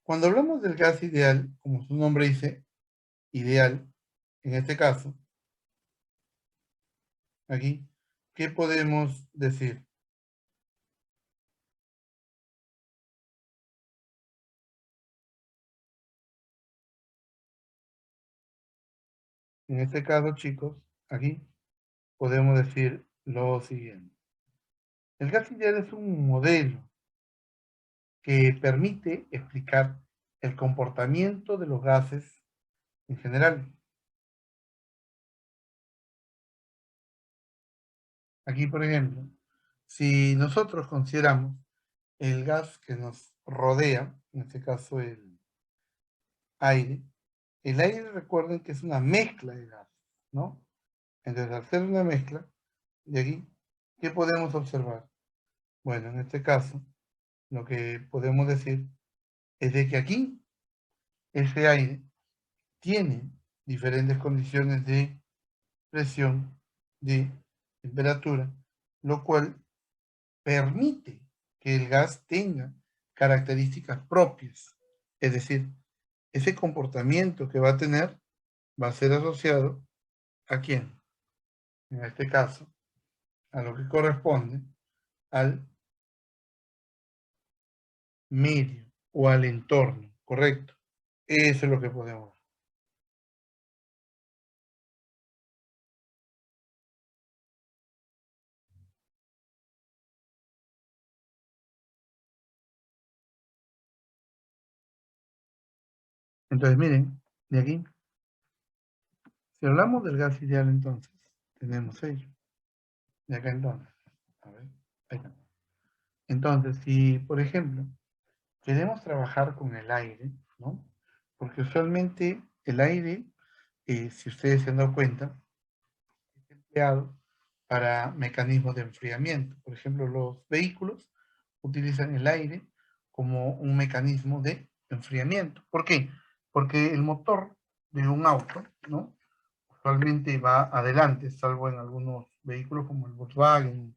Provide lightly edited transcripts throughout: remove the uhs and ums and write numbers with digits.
Cuando hablamos del gas ideal, como su nombre dice, ideal, en este caso, aquí, ¿qué podemos decir? En este caso, chicos, aquí podemos decir lo siguiente. El gas ideal es un modelo que permite explicar el comportamiento de los gases en general. Aquí, por ejemplo, si nosotros consideramos el gas que nos rodea, en este caso aire, el aire recuerden que es una mezcla de gases, ¿no? Entonces, al ser una mezcla, de aquí, ¿qué podemos observar? Bueno, en este caso, lo que podemos decir es de que aquí, ese aire tiene diferentes condiciones de presión, de temperatura, lo cual permite que el gas tenga características propias. Es decir, ese comportamiento que va a tener va a ser asociado ¿a quién? En este caso, a lo que corresponde al medio o al entorno, ¿correcto? Eso es lo que podemos ver. Entonces, miren, de aquí, si hablamos del gas ideal, entonces, tenemos ello. De acá entonces, a ver, ahí está. Entonces, si, por ejemplo, queremos trabajar con el aire, ¿no? Porque usualmente el aire, si ustedes se han dado cuenta, es empleado para mecanismos de enfriamiento. Por ejemplo, los vehículos utilizan el aire como un mecanismo de enfriamiento. ¿Por qué? Porque el motor de un auto, ¿no? Usualmente va adelante, salvo en algunos vehículos como el Volkswagen,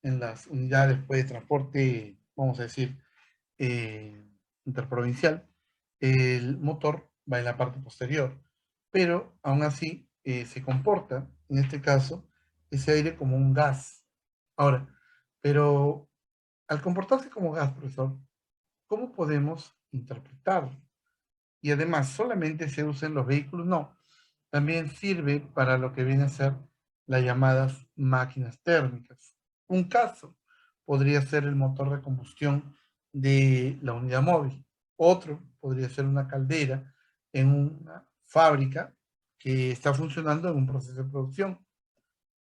en las unidades pues, de transporte, vamos a decir, eh, interprovincial, el motor va en la parte posterior, pero aún así se comporta, en este caso, ese aire como un gas. Ahora, pero al comportarse como gas, profesor, ¿cómo podemos interpretarlo? Y además, ¿solamente se usa en los vehículos? No, también sirve para lo que viene a ser las llamadas máquinas térmicas. Un caso podría ser el motor de combustión de la unidad móvil. Otro podría ser una caldera en una fábrica que está funcionando en un proceso de producción.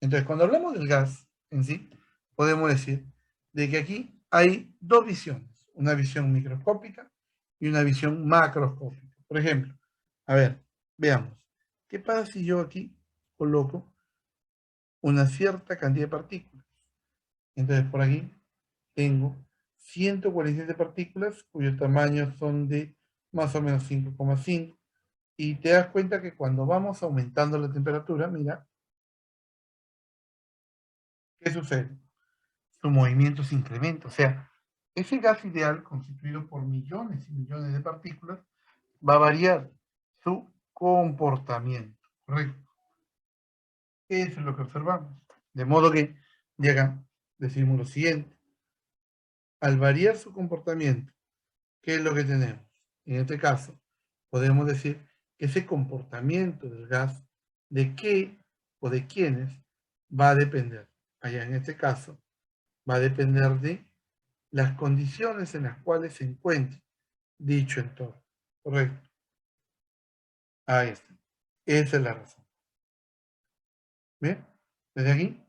Entonces, cuando hablamos del gas en sí, podemos decir de que aquí hay dos visiones, una visión microscópica y una visión macroscópica. Por ejemplo, a ver, veamos, ¿qué pasa si yo aquí coloco una cierta cantidad de partículas? Entonces, por aquí tengo 147 partículas cuyos tamaños son de más o menos 5,5 y te das cuenta que cuando vamos aumentando la temperatura, mira, ¿qué sucede? Su movimiento se incrementa. O sea, ese gas ideal, constituido por millones y millones de partículas, va a variar su comportamiento. ¿Correcto? Eso es lo que observamos. De modo que, de acá, decimos lo siguiente. Al variar su comportamiento, ¿qué es lo que tenemos? En este caso, podemos decir que ese comportamiento del gas, ¿de qué o de quiénes va a depender? Allá en este caso, va a depender de las condiciones en las cuales se encuentre dicho entorno. Correcto. Ahí está. Esa es la razón. Bien. Desde aquí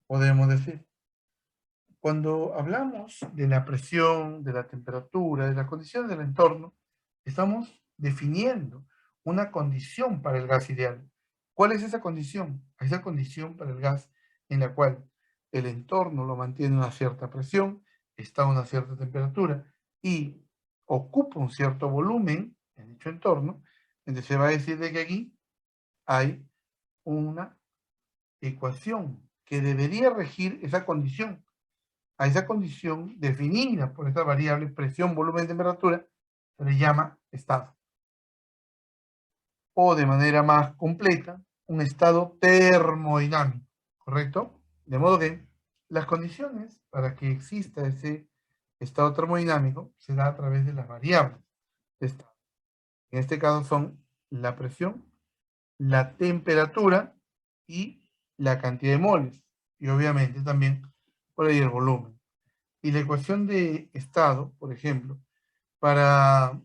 podemos decir, cuando hablamos de la presión, de la temperatura, de las condiciones del entorno, estamos definiendo una condición para el gas ideal. ¿Cuál es esa condición? Esa condición para el gas en la cual el entorno lo mantiene a una cierta presión, está a una cierta temperatura y ocupa un cierto volumen en dicho entorno. Entonces se va a decir de que aquí hay una ecuación que debería regir esa condición. a esa condición definida por esta variable presión, volumen, temperatura, se le llama estado. O de manera más completa, un estado termodinámico, ¿correcto? De modo que las condiciones para que exista ese estado termodinámico se da a través de las variables de estado. En este caso son la presión, la temperatura y la cantidad de moles. Y obviamente también por ahí el volumen. Y la ecuación de estado, por ejemplo, para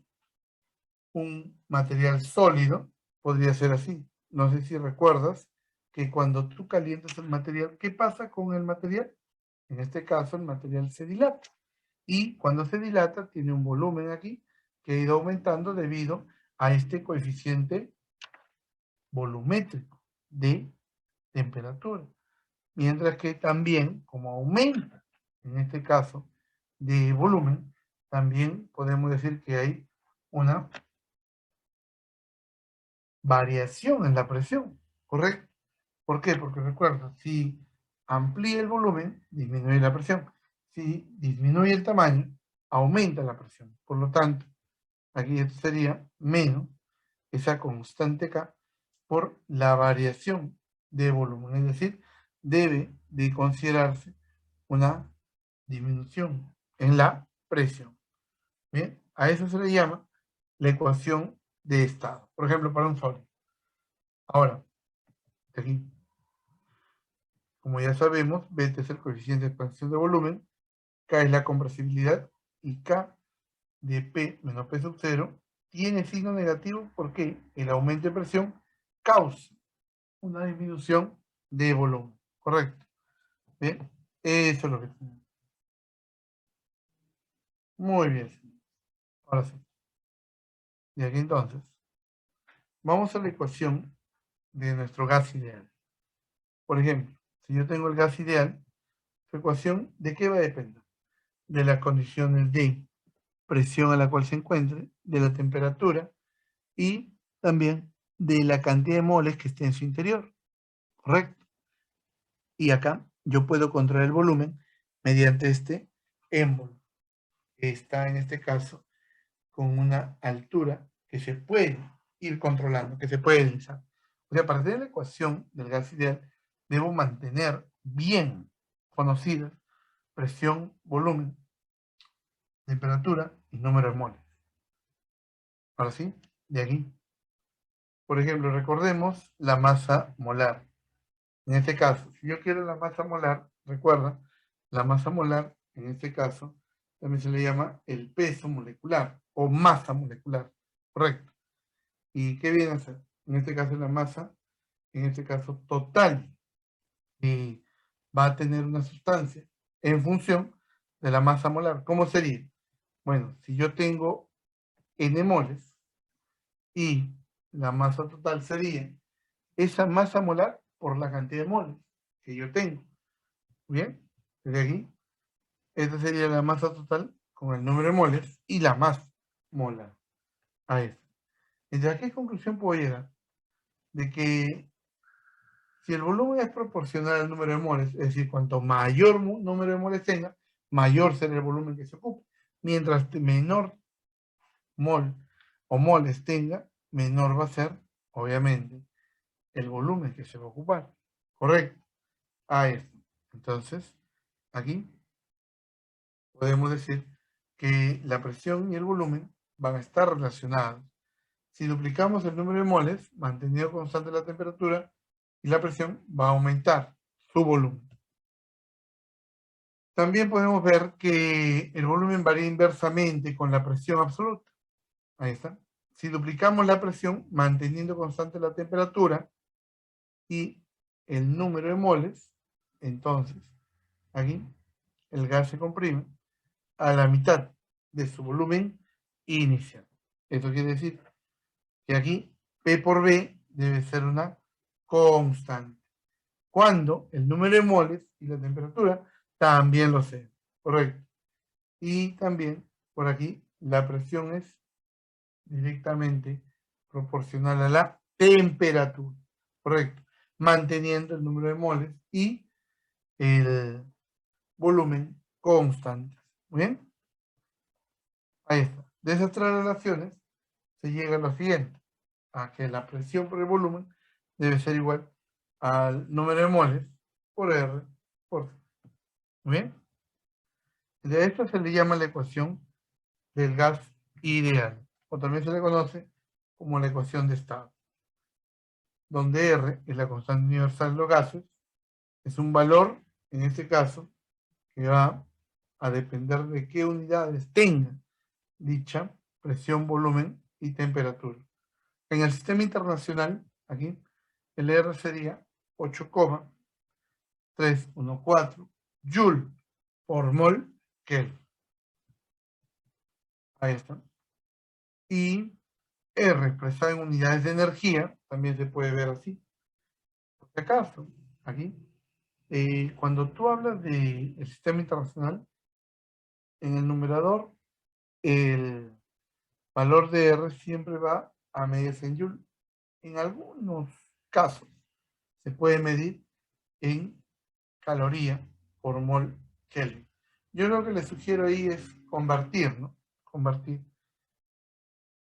un material sólido podría ser así. No sé si recuerdas que cuando tú calientas el material, ¿qué pasa con el material? En este caso, el material se dilata. Y cuando se dilata, tiene un volumen aquí que ha ido aumentando debido a este coeficiente volumétrico de temperatura. Mientras que también, como aumenta, en este caso, de volumen, también podemos decir que hay una variación en la presión, ¿correcto? ¿Por qué? Porque recuerda, si amplía el volumen, disminuye la presión. Si disminuye el tamaño, aumenta la presión. Por lo tanto, aquí esto sería menos esa constante K por la variación de volumen. Es decir, debe de considerarse una disminución en la presión. Bien, a eso se le llama la ecuación de estado. Por ejemplo, para un sólido. Ahora, aquí, como ya sabemos, B es el coeficiente de expansión de volumen, K es la compresibilidad y K de P menos P sub 0 tiene signo negativo porque el aumento de presión causa una disminución de volumen. ¿Correcto? Bien, eso es lo que tenemos. Muy bien. Ahora sí. Y aquí entonces, vamos a la ecuación de nuestro gas ideal. Por ejemplo, si yo tengo el gas ideal, su ecuación, ¿de qué va a depender? De las condiciones de presión a la cual se encuentre, de la temperatura y también de la cantidad de moles que esté en su interior. ¿Correcto? Y acá yo puedo controlar el volumen mediante este émbolo, que está en este caso con una altura que se puede ir controlando, que se puede deslizar. O sea, para tener la ecuación del gas ideal, debo mantener bien conocidas presión, volumen, temperatura y número de moles. Ahora sí, de aquí. Por ejemplo, recordemos la masa molar. En este caso, si yo quiero la masa molar, recuerda, la masa molar, en este caso, también se le llama el peso molecular o masa molecular. Correcto. ¿Y qué viene a ser? En este caso la masa, en este caso total, y va a tener una sustancia en función de la masa molar. ¿Cómo sería? Bueno, si yo tengo n moles y la masa total sería esa masa molar por la cantidad de moles que yo tengo. ¿Bien? Desde aquí, esta sería la masa total con el número de moles y la masa molar. A eso. ¿Desde a qué conclusión puedo llegar? De que si el volumen es proporcional al número de moles, es decir, cuanto mayor número de moles tenga, mayor será el volumen que se ocupe. Mientras menor mol o moles tenga, menor va a ser, obviamente, el volumen que se va a ocupar. ¿Correcto? A esto. Entonces, aquí podemos decir que la presión y el volumen van a estar relacionados. Si duplicamos el número de moles, mantenido constante la temperatura y la presión, va a aumentar su volumen. También podemos ver que el volumen varía inversamente con la presión absoluta. Ahí está. Si duplicamos la presión, manteniendo constante la temperatura y el número de moles, entonces, aquí, el gas se comprime a la mitad de su volumen inicial. Esto quiere decir que aquí P por B debe ser una constante. Cuando el número de moles y la temperatura también lo sean. Correcto. Y también por aquí la presión es directamente proporcional a la temperatura. Correcto. Manteniendo el número de moles y el volumen constantes. ¿Muy bien? Ahí está. De esas tres relaciones se llega a lo siguiente, a que la presión por el volumen debe ser igual al número de moles por R por C. ¿Muy bien? De esto se le llama la ecuación del gas ideal, o también se le conoce como la ecuación de estado, donde R es la constante universal de los gases, es un valor, en este caso, que va a depender de qué unidades tenga dicha presión, volumen y temperatura. En el sistema internacional, aquí, el R sería 8,314 Joule por mol Kelvin. Ahí está. Y R expresado en unidades de energía, también se puede ver así. Por si acaso, aquí, cuando tú hablas del sistema internacional, en el numerador, el valor de R siempre va a medirse en Joule. En algunos casos se puede medir en caloría por mol Kelvin. Yo lo que les sugiero ahí es convertir, ¿no? Convertir.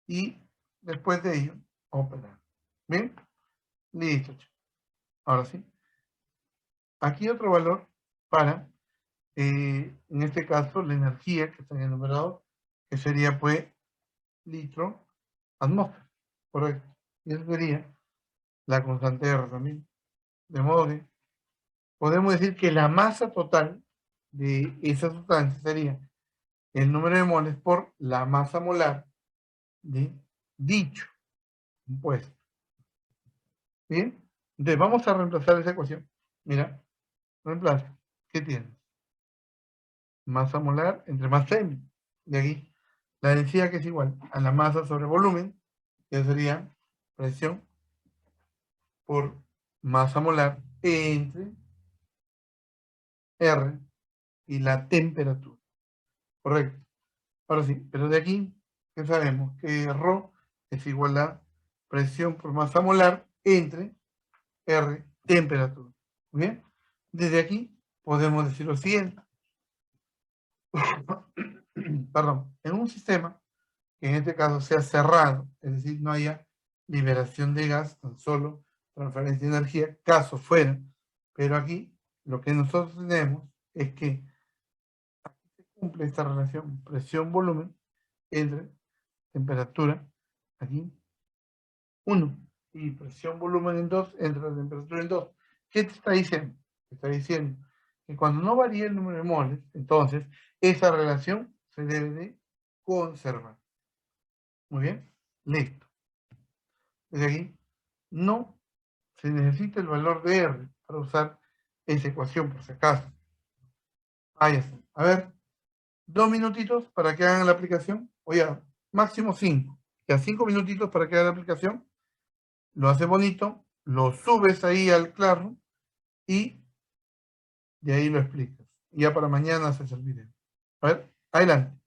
Y después de ello, operar. ¿Bien? Listo. Ahora sí. Aquí otro valor para, en este caso, la energía que está en el numerador, que sería pues litro atmósfera. Correcto. Y eso sería la constante R también. De modo que podemos decir que la masa total de esa sustancia sería el número de moles por la masa molar de dicho compuesto. ¿Bien? Entonces vamos a reemplazar esa ecuación. Mira, reemplaza. ¿Qué tienes? Masa molar entre masa M. De aquí, la densidad que es igual a la masa sobre volumen, que sería presión por masa molar entre R y la temperatura. Correcto. Ahora sí, pero de aquí, ¿qué sabemos? Que ρ es igual a presión por masa molar entre R, temperatura. ¿Muy bien? Desde aquí podemos decir lo siguiente. Perdón, en un sistema que en este caso sea cerrado, es decir, no haya liberación de gas, tan solo transferencia de energía, caso fuera, pero aquí lo que nosotros tenemos es que aquí se cumple esta relación presión-volumen entre temperatura, aquí 1, y presión-volumen en 2 entre la temperatura en 2. ¿Qué te está diciendo? Te está diciendo que cuando no varía el número de moles, entonces esa relación se debe de conservar. Muy bien, listo. Desde aquí, no se necesita el valor de R para usar esa ecuación, por si acaso. Ahí está. A ver, 2 minutitos para que hagan la aplicación. O ya, máximo 5. Ya 5 minutitos para que hagan la aplicación. Lo haces bonito, lo subes ahí al Classroom y de ahí lo explicas. Y ya para mañana haces el video. A ver, adelante.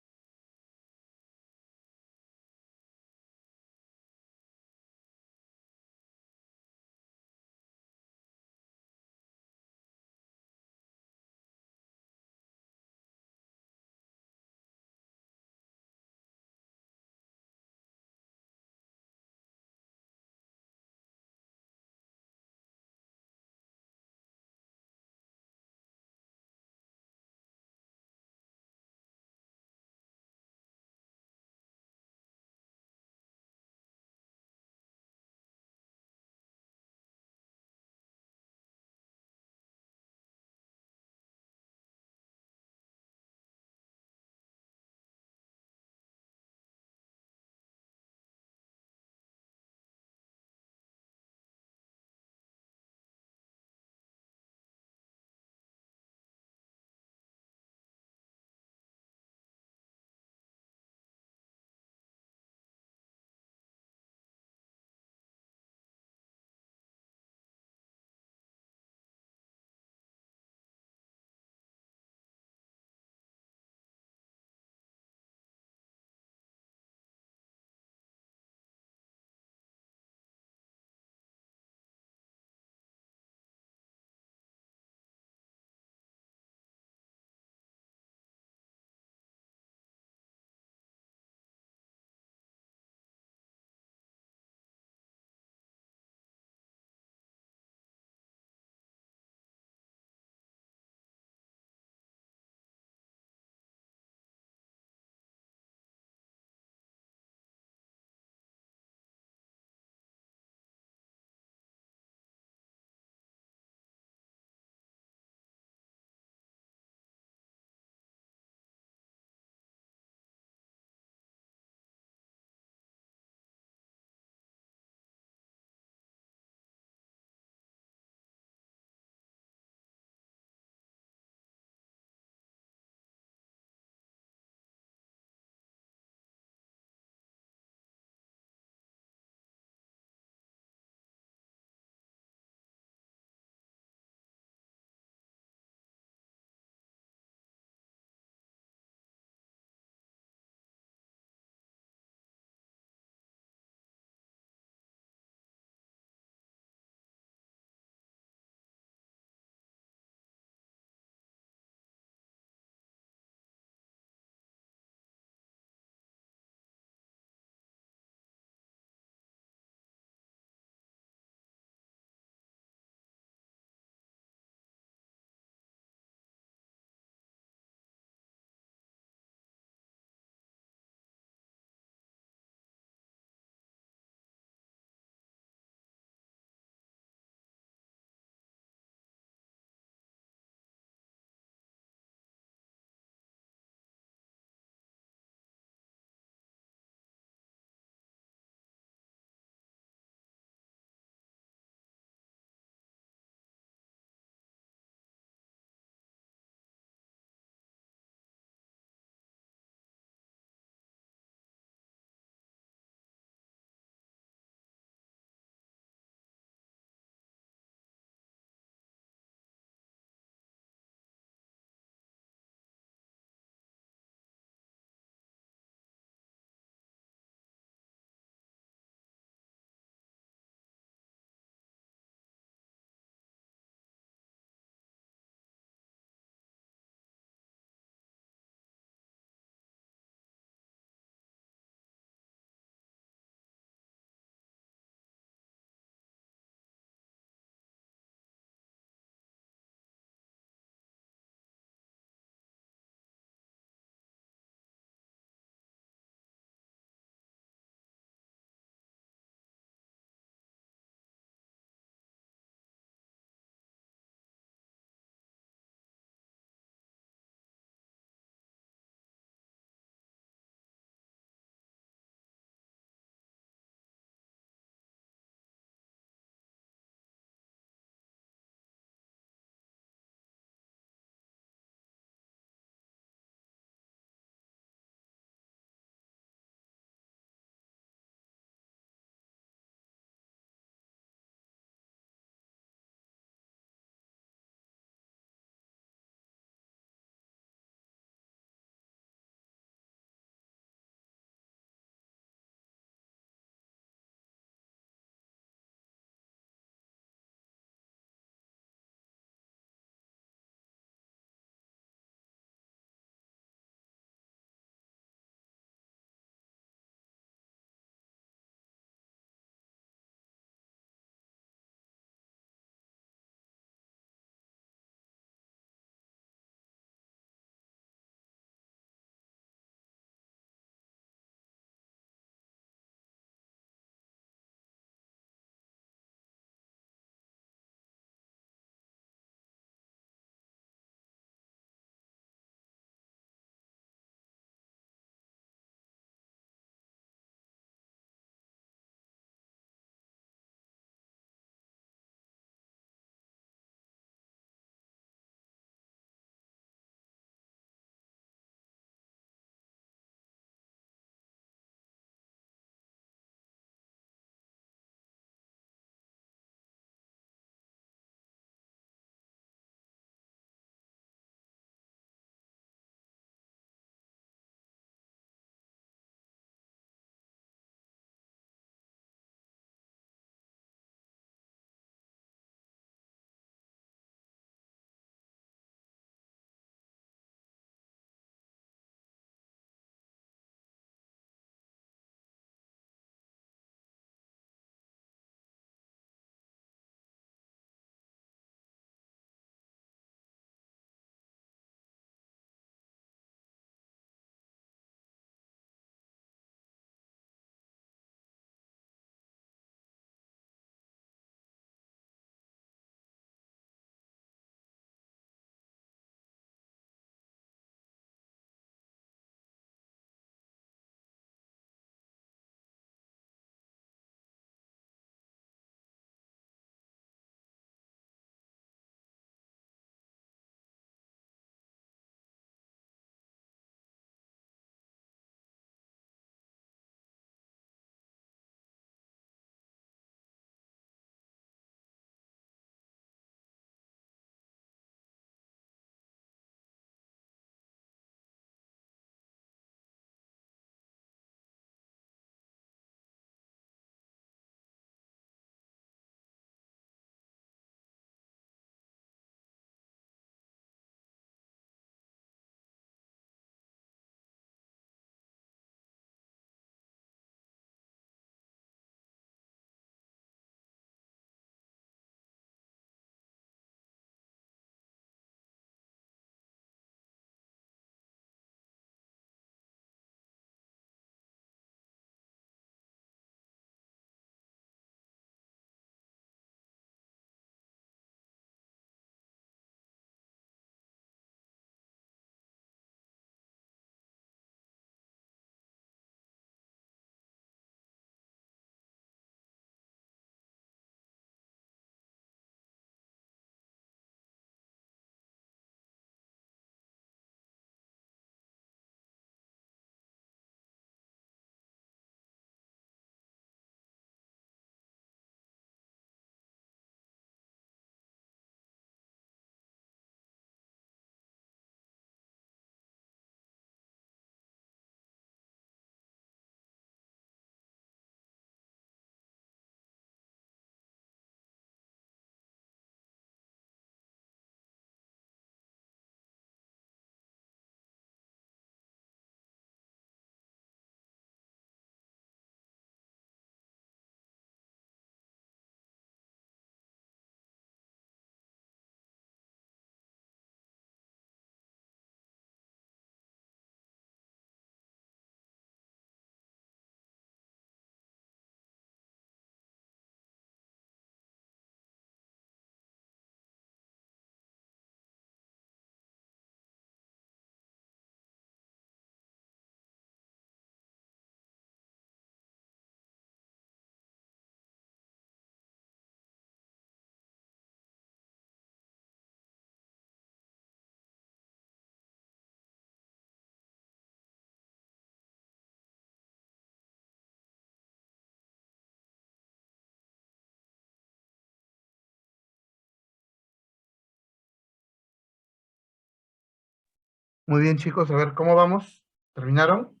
Muy bien, chicos, a ver, ¿cómo vamos? ¿Terminaron?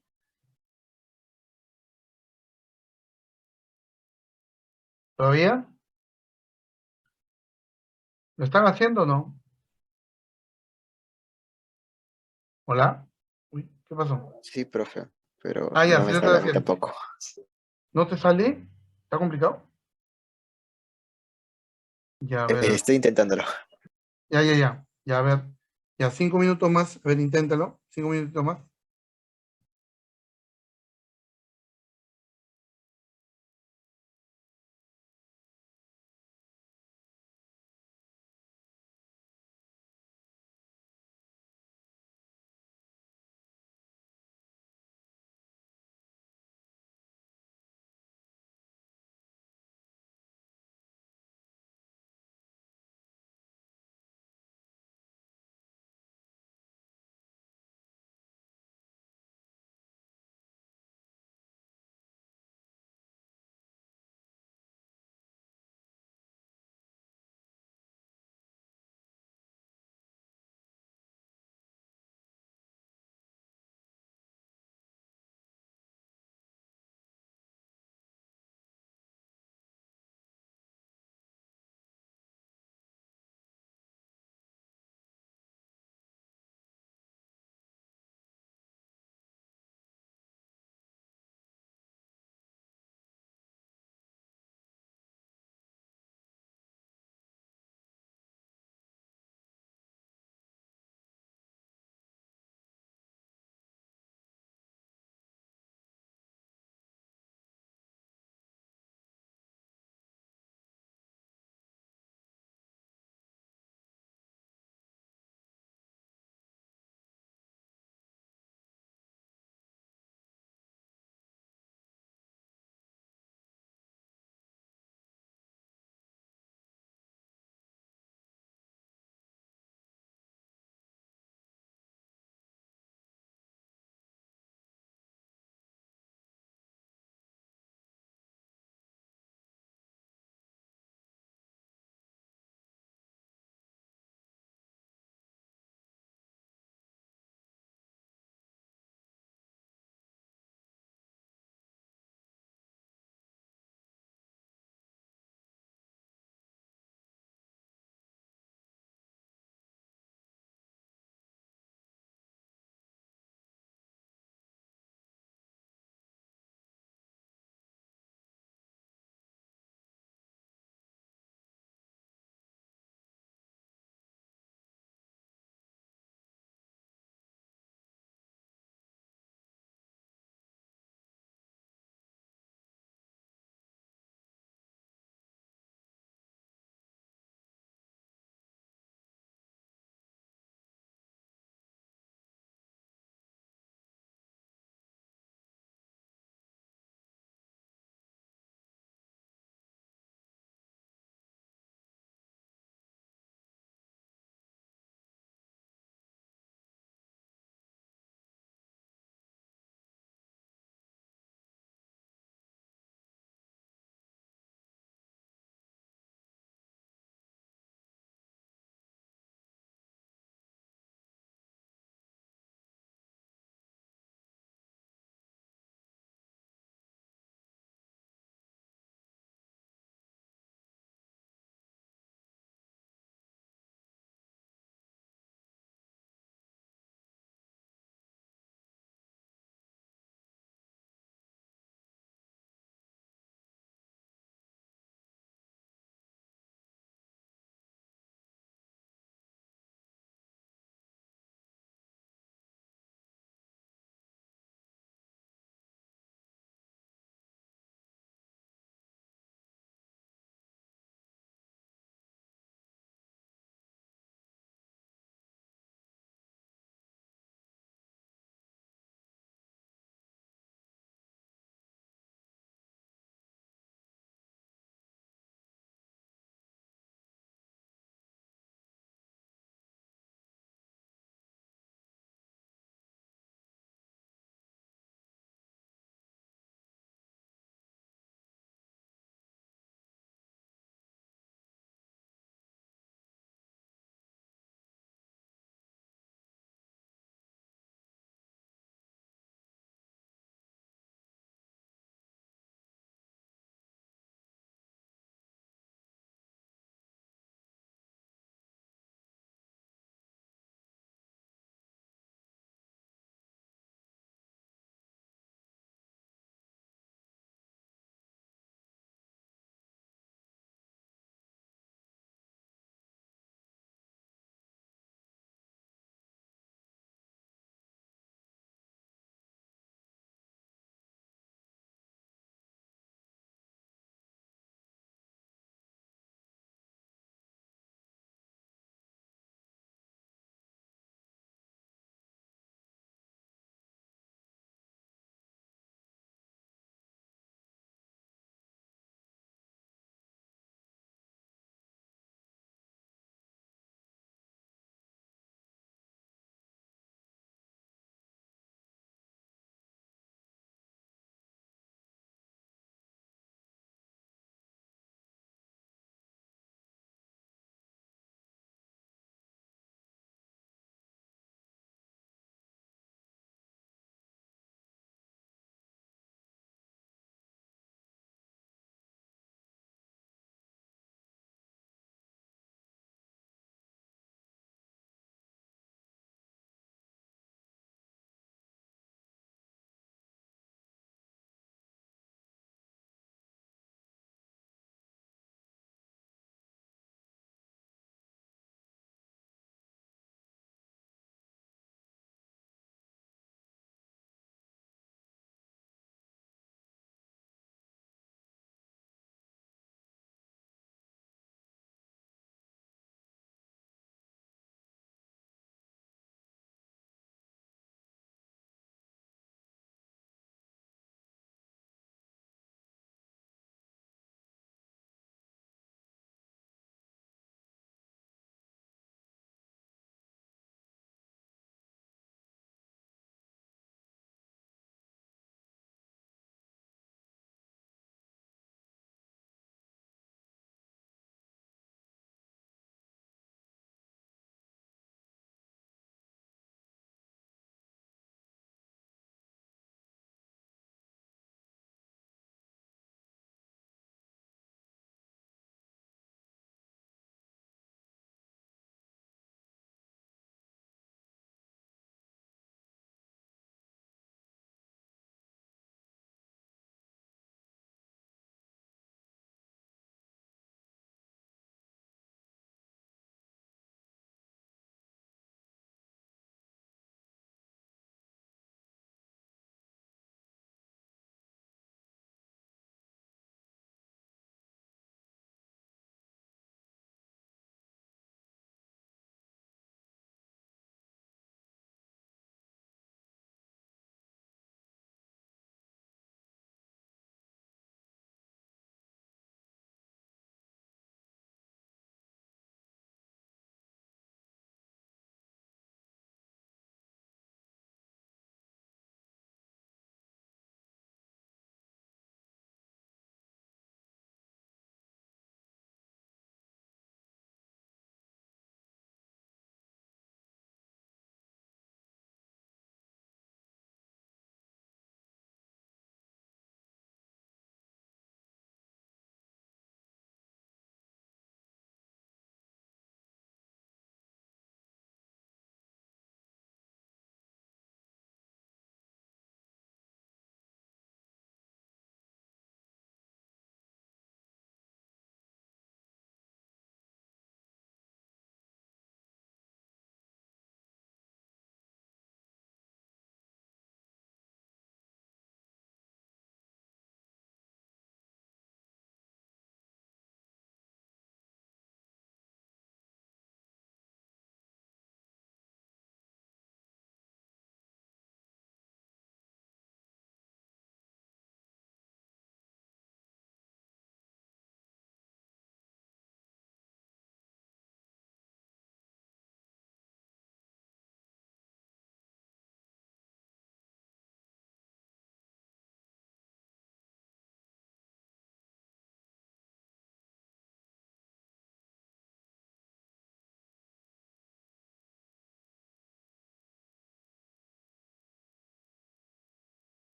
¿Todavía? ¿Lo están haciendo o no? ¿Hola? Uy, ¿qué pasó? Sí, profe, pero Ah, ya, no sí me lo estás sale a mí haciendo. tampoco. ¿No te sale? ¿Está complicado? Ya, a ver, Estoy intentándolo. ya. Ya, a ver. Ya, 5 minutos más. A ver, inténtalo. 5 minutitos más.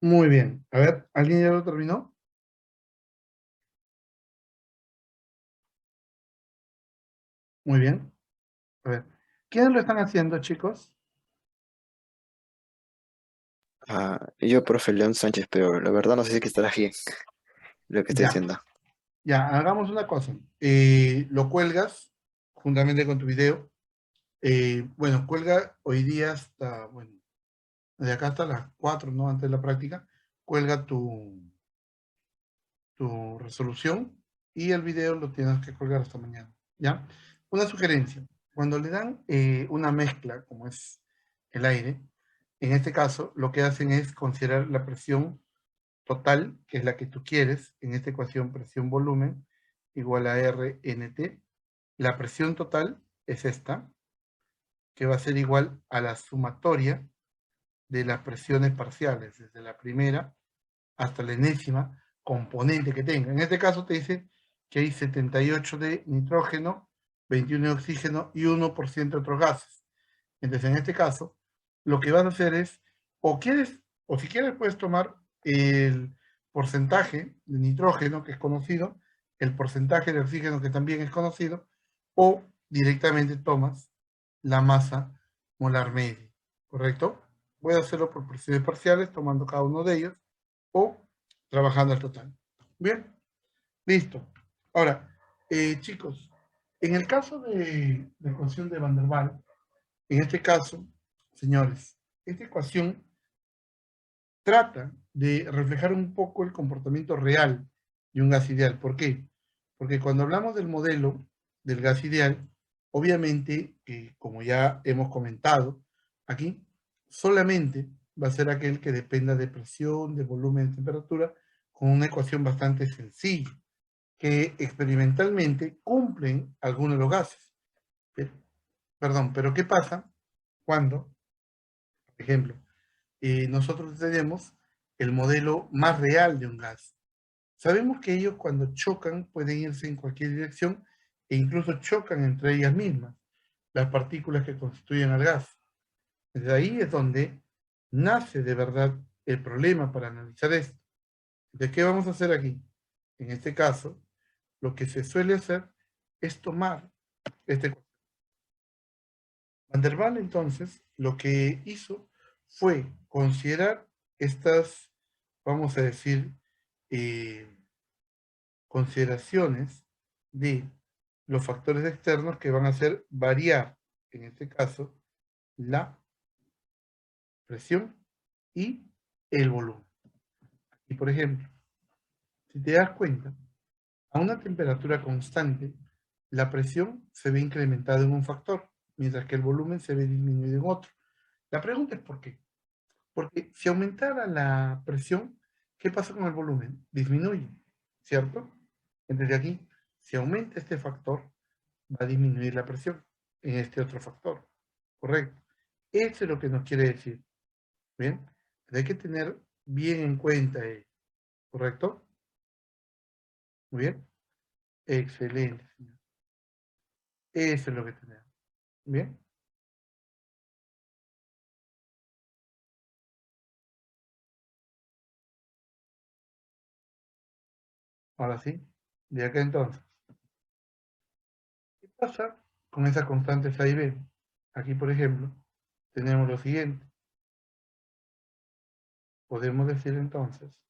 Muy bien. A ver, ¿alguien ya lo terminó? Muy bien. A ver. ¿Quiénes lo están haciendo, chicos? Yo, profe León Sánchez, pero la verdad no sé si que estará bien lo que estoy Ya, haciendo. ya, hagamos una cosa. Lo cuelgas juntamente con tu video. Bueno, cuelga hoy día hasta, bueno, de acá hasta las 4, ¿no? Antes de la práctica. Cuelga tu resolución y el video lo tienes que colgar hasta mañana, ¿ya? Una sugerencia, cuando le dan una mezcla, como es el aire, en este caso lo que hacen es considerar la presión total, que es la que tú quieres, en esta ecuación presión-volumen igual a RNT. La presión total es esta, que va a ser igual a la sumatoria de las presiones parciales, desde la primera hasta la enésima componente que tenga. En este caso te dice que hay 78 de nitrógeno, 21 de oxígeno y 1% de otros gases. Entonces, en este caso, lo que vas a hacer es, o quieres, o si quieres, puedes tomar el porcentaje de nitrógeno que es conocido, el porcentaje de oxígeno que también es conocido, o directamente tomas la masa molar media, ¿correcto? Voy a hacerlo por presiones parciales, tomando cada uno de ellos, o trabajando al total. Bien, listo. Ahora, chicos, en el caso de la ecuación de Van der Waals, en este caso, señores, esta ecuación trata de reflejar un poco el comportamiento real de un gas ideal. ¿Por qué? Porque cuando hablamos del modelo del gas ideal, obviamente, como ya hemos comentado aquí, solamente va a ser aquel que dependa de presión, de volumen, de temperatura, con una ecuación bastante sencilla, que experimentalmente cumplen algunos de los gases. Perdón, pero ¿qué pasa cuando, por ejemplo, nosotros tenemos el modelo más real de un gas? Sabemos que ellos cuando chocan pueden irse en cualquier dirección e incluso chocan entre ellas mismas, las partículas que constituyen al gas. Desde ahí es donde nace de verdad el problema para analizar esto. ¿De qué vamos a hacer aquí? En este caso, lo que se suele hacer es tomar este. Van der Waals entonces lo que hizo fue considerar estas, vamos a decir, eh, consideraciones de los factores externos que van a hacer variar, en este caso, la presión y el volumen. Y por ejemplo, si te das cuenta, a una temperatura constante, la presión se ve incrementada en un factor, mientras que el volumen se ve disminuido en otro. La pregunta es ¿por qué? Porque si aumentara la presión, ¿qué pasa con el volumen? Disminuye, ¿cierto? Entonces aquí, si aumenta este factor, va a disminuir la presión en este otro factor, ¿correcto? Eso es lo que nos quiere decir, ¿bien? Pero hay que tener bien en cuenta, ¿correcto? Muy bien. Excelente, señor. Eso es lo que tenemos. Bien. Ahora sí. De acá entonces. ¿Qué pasa con esas constantes A y B? Aquí, por ejemplo, tenemos lo siguiente. Podemos decir entonces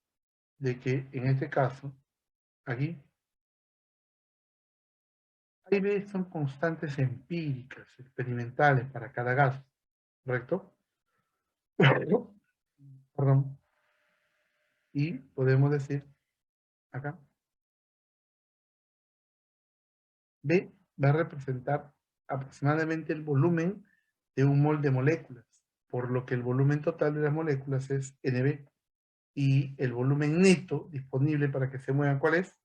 de que en este caso, aquí, A y B son constantes empíricas, experimentales para cada gas, ¿correcto? Perdón. Y podemos decir acá, B va a representar aproximadamente el volumen de un mol de moléculas, por lo que el volumen total de las moléculas es NB. Y el volumen neto disponible para que se muevan, ¿cuál es?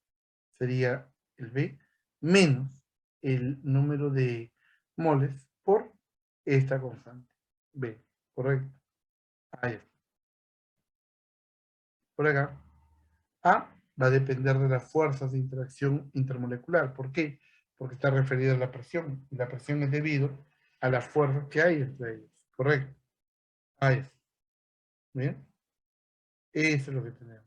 Sería el B menos el número de moles por esta constante. B, correcto. Ahí está. Por acá, A va a depender de las fuerzas de interacción intermolecular. ¿Por qué? Porque está referido a la presión. Y la presión es debido a las fuerzas que hay entre ellas. Correcto. Ahí está. Bien. Eso es lo que tenemos.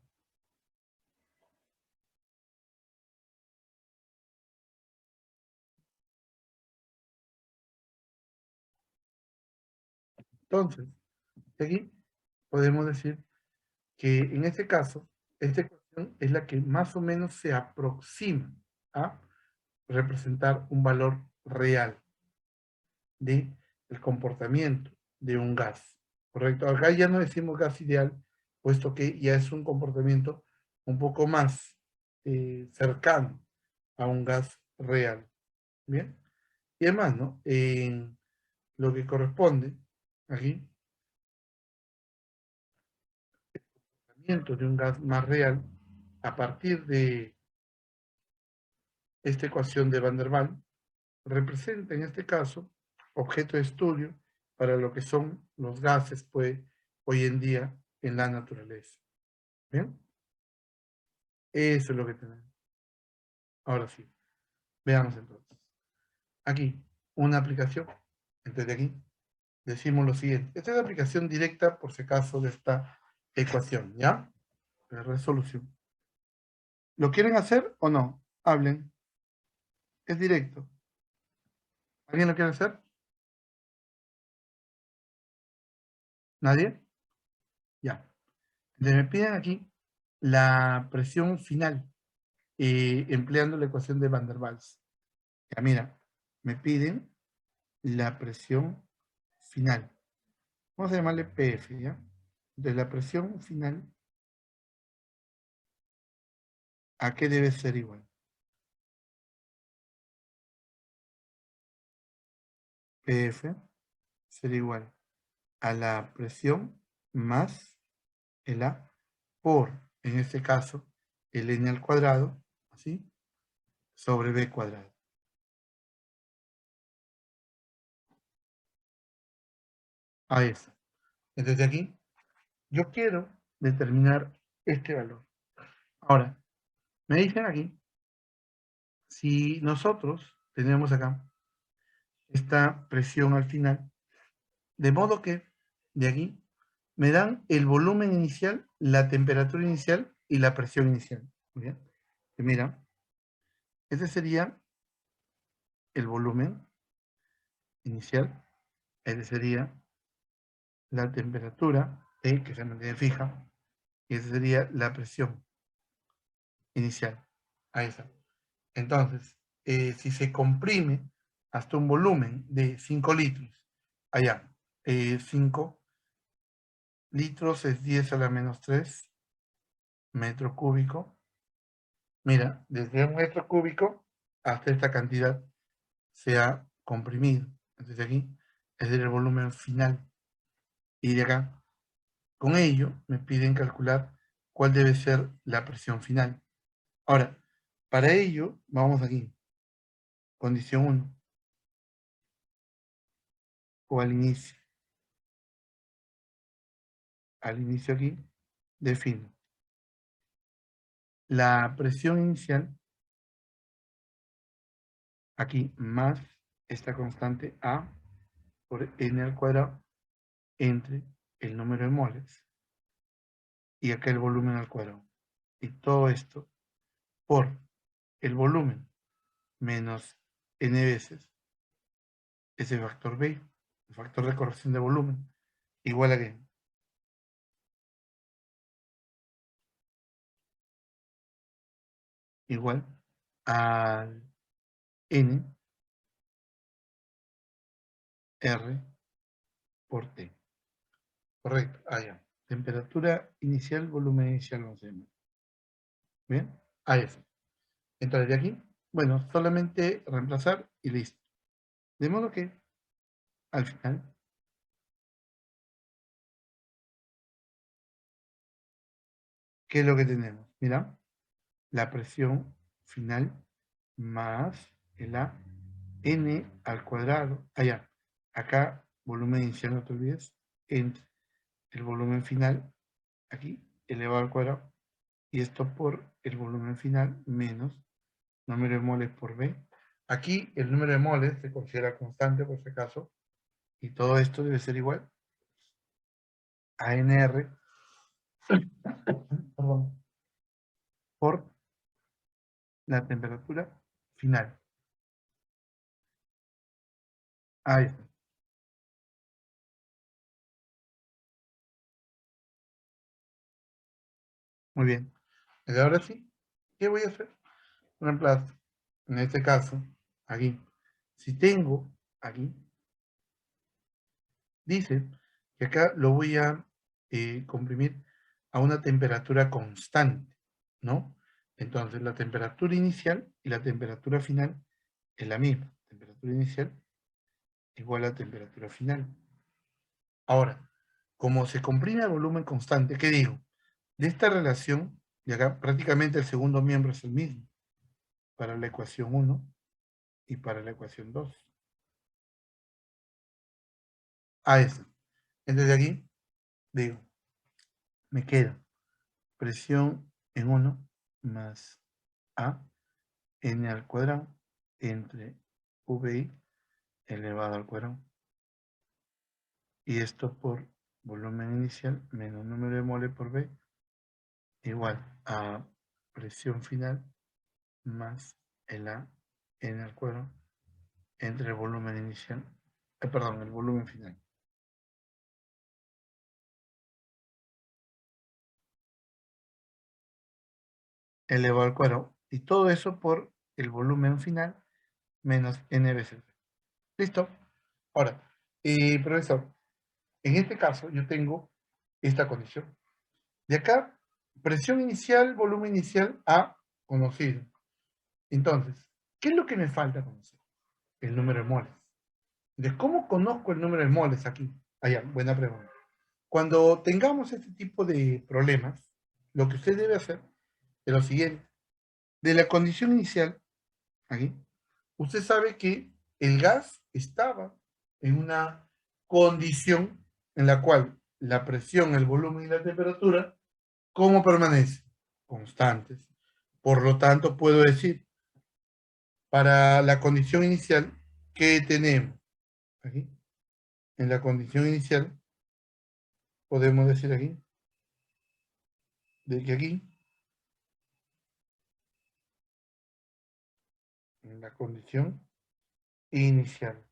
Entonces, aquí podemos decir que en este caso, esta ecuación es la que más o menos se aproxima a representar un valor real de el comportamiento de un gas, ¿correcto? Acá ya no decimos gas ideal, puesto que ya es un comportamiento un poco más cercano a un gas real, ¿bien? Y además, ¿no? En lo que corresponde aquí, el comportamiento de un gas más real, a partir de esta ecuación de Van der Waals, representa en este caso objeto de estudio para lo que son los gases, pues, hoy en día en la naturaleza. ¿Bien? Eso es lo que tenemos. Ahora sí, veamos entonces. Aquí, una aplicación. Entonces, de aquí, decimos lo siguiente. Esta es la aplicación directa, por si acaso, de esta ecuación, ¿ya? La resolución. ¿Lo quieren hacer o no? Hablen. Es directo. ¿Alguien lo quiere hacer? ¿Nadie? Ya. Entonces me piden aquí la presión final, empleando la ecuación de Van der Waals. Ya mira, me piden la presión final. Vamos a llamarle PF, ¿ya? De la presión final, ¿a qué debe ser igual? PF será igual a la presión más el A por, en este caso, el N al cuadrado, ¿así? Sobre B cuadrado. Ahí está. Entonces aquí, yo quiero determinar este valor. Ahora, me dicen aquí, si nosotros tenemos acá esta presión al final, de modo que de aquí me dan el volumen inicial, la temperatura inicial y la presión inicial. Muy bien. Y mira, ese sería el volumen inicial, ese sería la temperatura, que se mantiene fija, y esa sería la presión inicial. Ahí está. Entonces, si se comprime hasta un volumen de 5 litros, allá, 5 litros es 10 a la menos 3 metro cúbico. Mira, desde un metro cúbico hasta esta cantidad se ha comprimido. Entonces aquí es el volumen final. Y de acá, con ello, me piden calcular cuál debe ser la presión final. Ahora, para ello, vamos aquí. Condición 1. O al inicio. Al inicio aquí, defino la presión inicial, aquí más esta constante A por N al cuadrado entre el número de moles y acá el volumen al cuadrado. Y todo esto por el volumen menos N veces ese factor B, el factor de corrección de volumen, igual a que igual al N R por T. Correcto. Ah, ya. Temperatura inicial, volumen inicial, no sé. Bien. Ahí está. Entonces de aquí, bueno, solamente reemplazar y listo. De modo que al final, ¿qué es lo que tenemos? Mira, la presión final más el A n al cuadrado, allá, acá volumen inicial, no te olvides, entre el volumen final, aquí, elevado al cuadrado, y esto por el volumen final menos número de moles por B. Aquí el número de moles se considera constante por si acaso, y todo esto debe ser igual a NR perdón, por la temperatura final. Ahí está. Muy bien. Y ahora sí, ¿qué voy a hacer? Reemplazo. En este caso, aquí. Si tengo aquí, dice que acá lo voy a comprimir a una temperatura constante, ¿no? Entonces, la temperatura inicial y la temperatura final es la misma. Temperatura inicial igual a temperatura final. Ahora, como se comprime a volumen constante, ¿qué digo? De esta relación, y acá prácticamente el segundo miembro es el mismo, para la ecuación 1 y para la ecuación 2. A eso. Entonces aquí, digo, me queda presión en 1 más A n al cuadrado entre VI elevado al cuadrado. Y esto por volumen inicial menos número de moles por B igual a presión final más el A n al cuadrado entre el volumen inicial, perdón, el volumen final. Elevado al cuadrado. Y todo eso por el volumen final menos n veces B. ¿Listo? Ahora, profesor, en este caso yo tengo esta condición. De acá, presión inicial, volumen inicial A conocido. Entonces, ¿qué es lo que me falta conocer? El número de moles. Entonces, ¿cómo conozco el número de moles aquí? Allá, buena pregunta. Cuando tengamos este tipo de problemas, lo que usted debe hacer es lo siguiente. De la condición inicial, aquí, usted sabe que el gas estaba en una condición en la cual la presión, el volumen y la temperatura, ¿cómo permanecen? Constantes. Por lo tanto, puedo decir, para la condición inicial, ¿qué tenemos? Aquí, en la condición inicial, podemos decir aquí, de que aquí, en la condición inicial,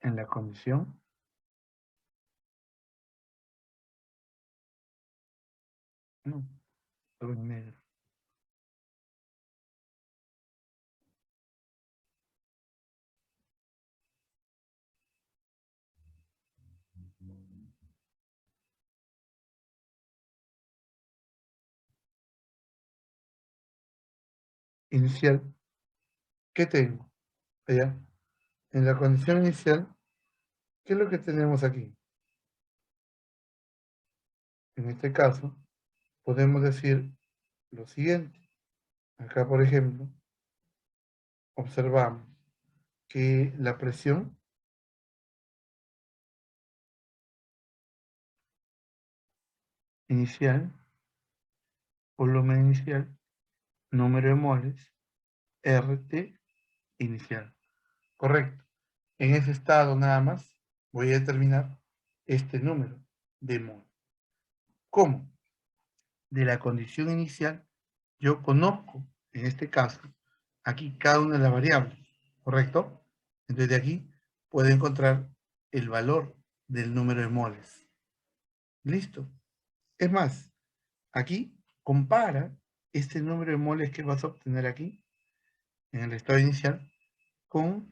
en la condición, no, todo en negro. Inicial, ¿qué tengo? Allá, en la condición inicial, ¿qué es lo que tenemos aquí? En este caso, podemos decir lo siguiente. Acá, por ejemplo, observamos que la presión inicial, volumen inicial, número de moles, RT inicial. Correcto. En ese estado nada más voy a determinar este número de mol. ¿Cómo? De la condición inicial, yo conozco, en este caso, aquí cada una de las variables, ¿correcto? Entonces de aquí puedo encontrar el valor del número de moles. ¿Listo? Es más, aquí compara este número de moles que vas a obtener aquí, en el estado inicial, con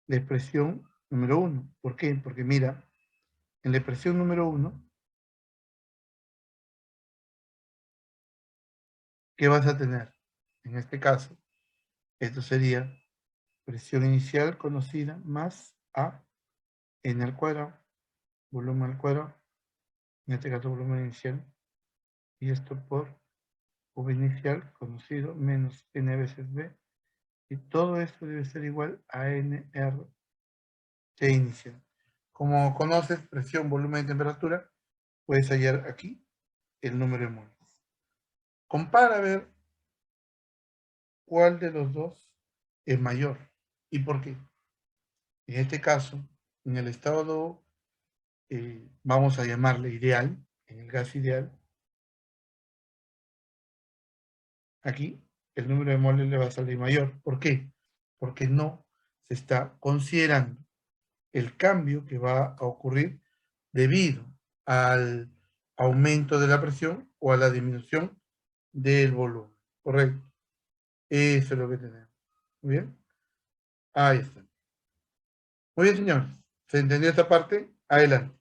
la expresión número 1. ¿Por qué? Porque mira, en la expresión número 1, ¿qué vas a tener? En este caso, esto sería presión inicial conocida más A n al cuadrado, volumen al cuadrado, en este caso volumen inicial, y esto por V inicial conocido menos n veces B Y todo esto debe ser igual a nRT inicial. Como conoces presión, volumen y temperatura, puedes hallar aquí el número de moles. Compara a ver cuál de los dos es mayor y por qué. En este caso, en el estado, vamos a llamarle ideal, en el gas ideal, aquí el número de moles le va a salir mayor. ¿Por qué? Porque no se está considerando el cambio que va a ocurrir debido al aumento de la presión o a la disminución del volumen. ¿Correcto? Eso es lo que tenemos. ¿Muy bien? Ahí está. Muy bien, señores. ¿Se entendió esta parte? Adelante.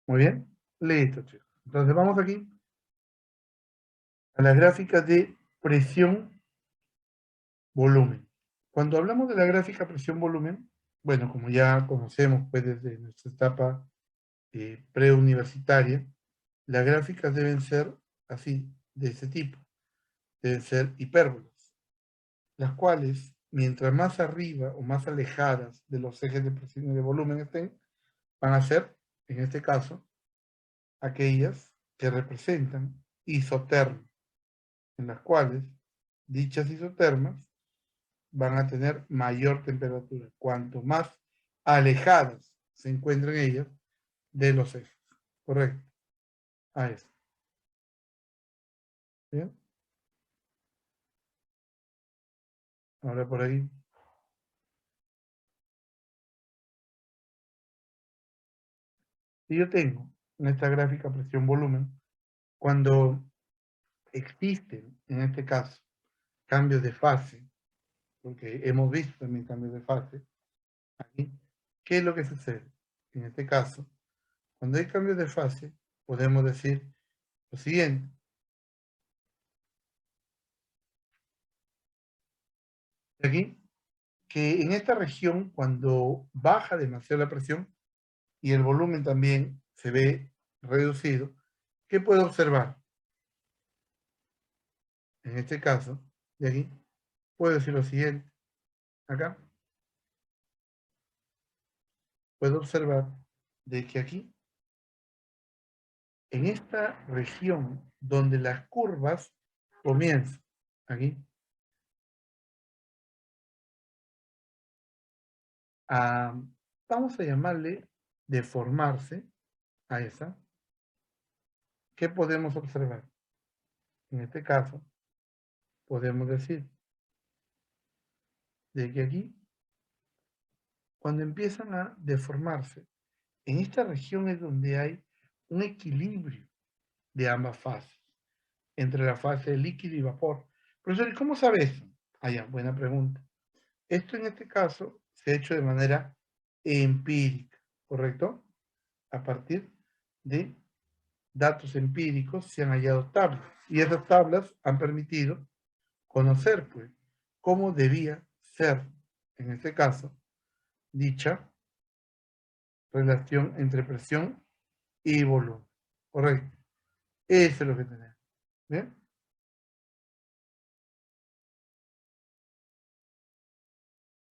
Muy bien. Listo, chicos. Entonces vamos aquí a la gráfica de presión-volumen. Cuando hablamos de la gráfica presión-volumen, bueno, como ya conocemos pues desde nuestra etapa preuniversitaria, las gráficas deben ser así, de ese tipo. Deben ser hipérbolas, las cuales, mientras más arriba o más alejadas de los ejes de presión y de volumen estén, van a ser, en este caso, aquellas que representan isotermas, en las cuales dichas isotermas van a tener mayor temperatura, cuanto más alejadas se encuentren ellas de los ejes. Correcto. Ahí está. Bien. Ahora por ahí. Si yo tengo en esta gráfica presión-volumen, cuando existen, en este caso, cambios de fase, porque hemos visto también cambios de fase, aquí, ¿qué es lo que sucede? En este caso, cuando hay cambios de fase, podemos decir lo siguiente. Aquí, que en esta región, cuando baja demasiado la presión y el volumen también se ve reducido, ¿qué puedo observar? En este caso, de aquí, puedo decir lo siguiente. Acá, puedo observar de que aquí, en esta región donde las curvas comienzan, aquí, a, vamos a llamarle deformarse a esa, ¿qué podemos observar? En este caso, podemos decir de que aquí, cuando empiezan a deformarse, en esta región es donde hay un equilibrio de ambas fases, entre la fase de líquido y vapor. Profesor, ¿y cómo sabe eso? Ah, ya, buena pregunta. Esto en este caso se ha hecho de manera empírica, ¿correcto? A partir de datos empíricos se han hallado tablas y esas tablas han permitido conocer, pues, cómo debía ser, en este caso, dicha relación entre presión y volumen. Correcto. Eso es lo que tenemos. ¿Bien?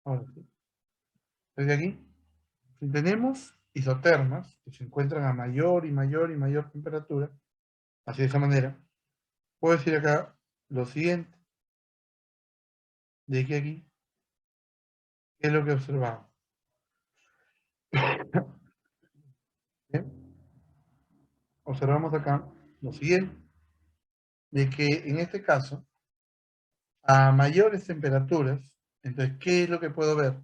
Ahora sí. Desde aquí, si tenemos isotermas que se encuentran a mayor y mayor y mayor temperatura, así de esa manera, puedo decir acá lo siguiente, de que aquí, ¿qué es lo que observamos? ¿Bien? Observamos acá lo siguiente, de que en este caso, a mayores temperaturas, entonces, ¿qué es lo que puedo ver?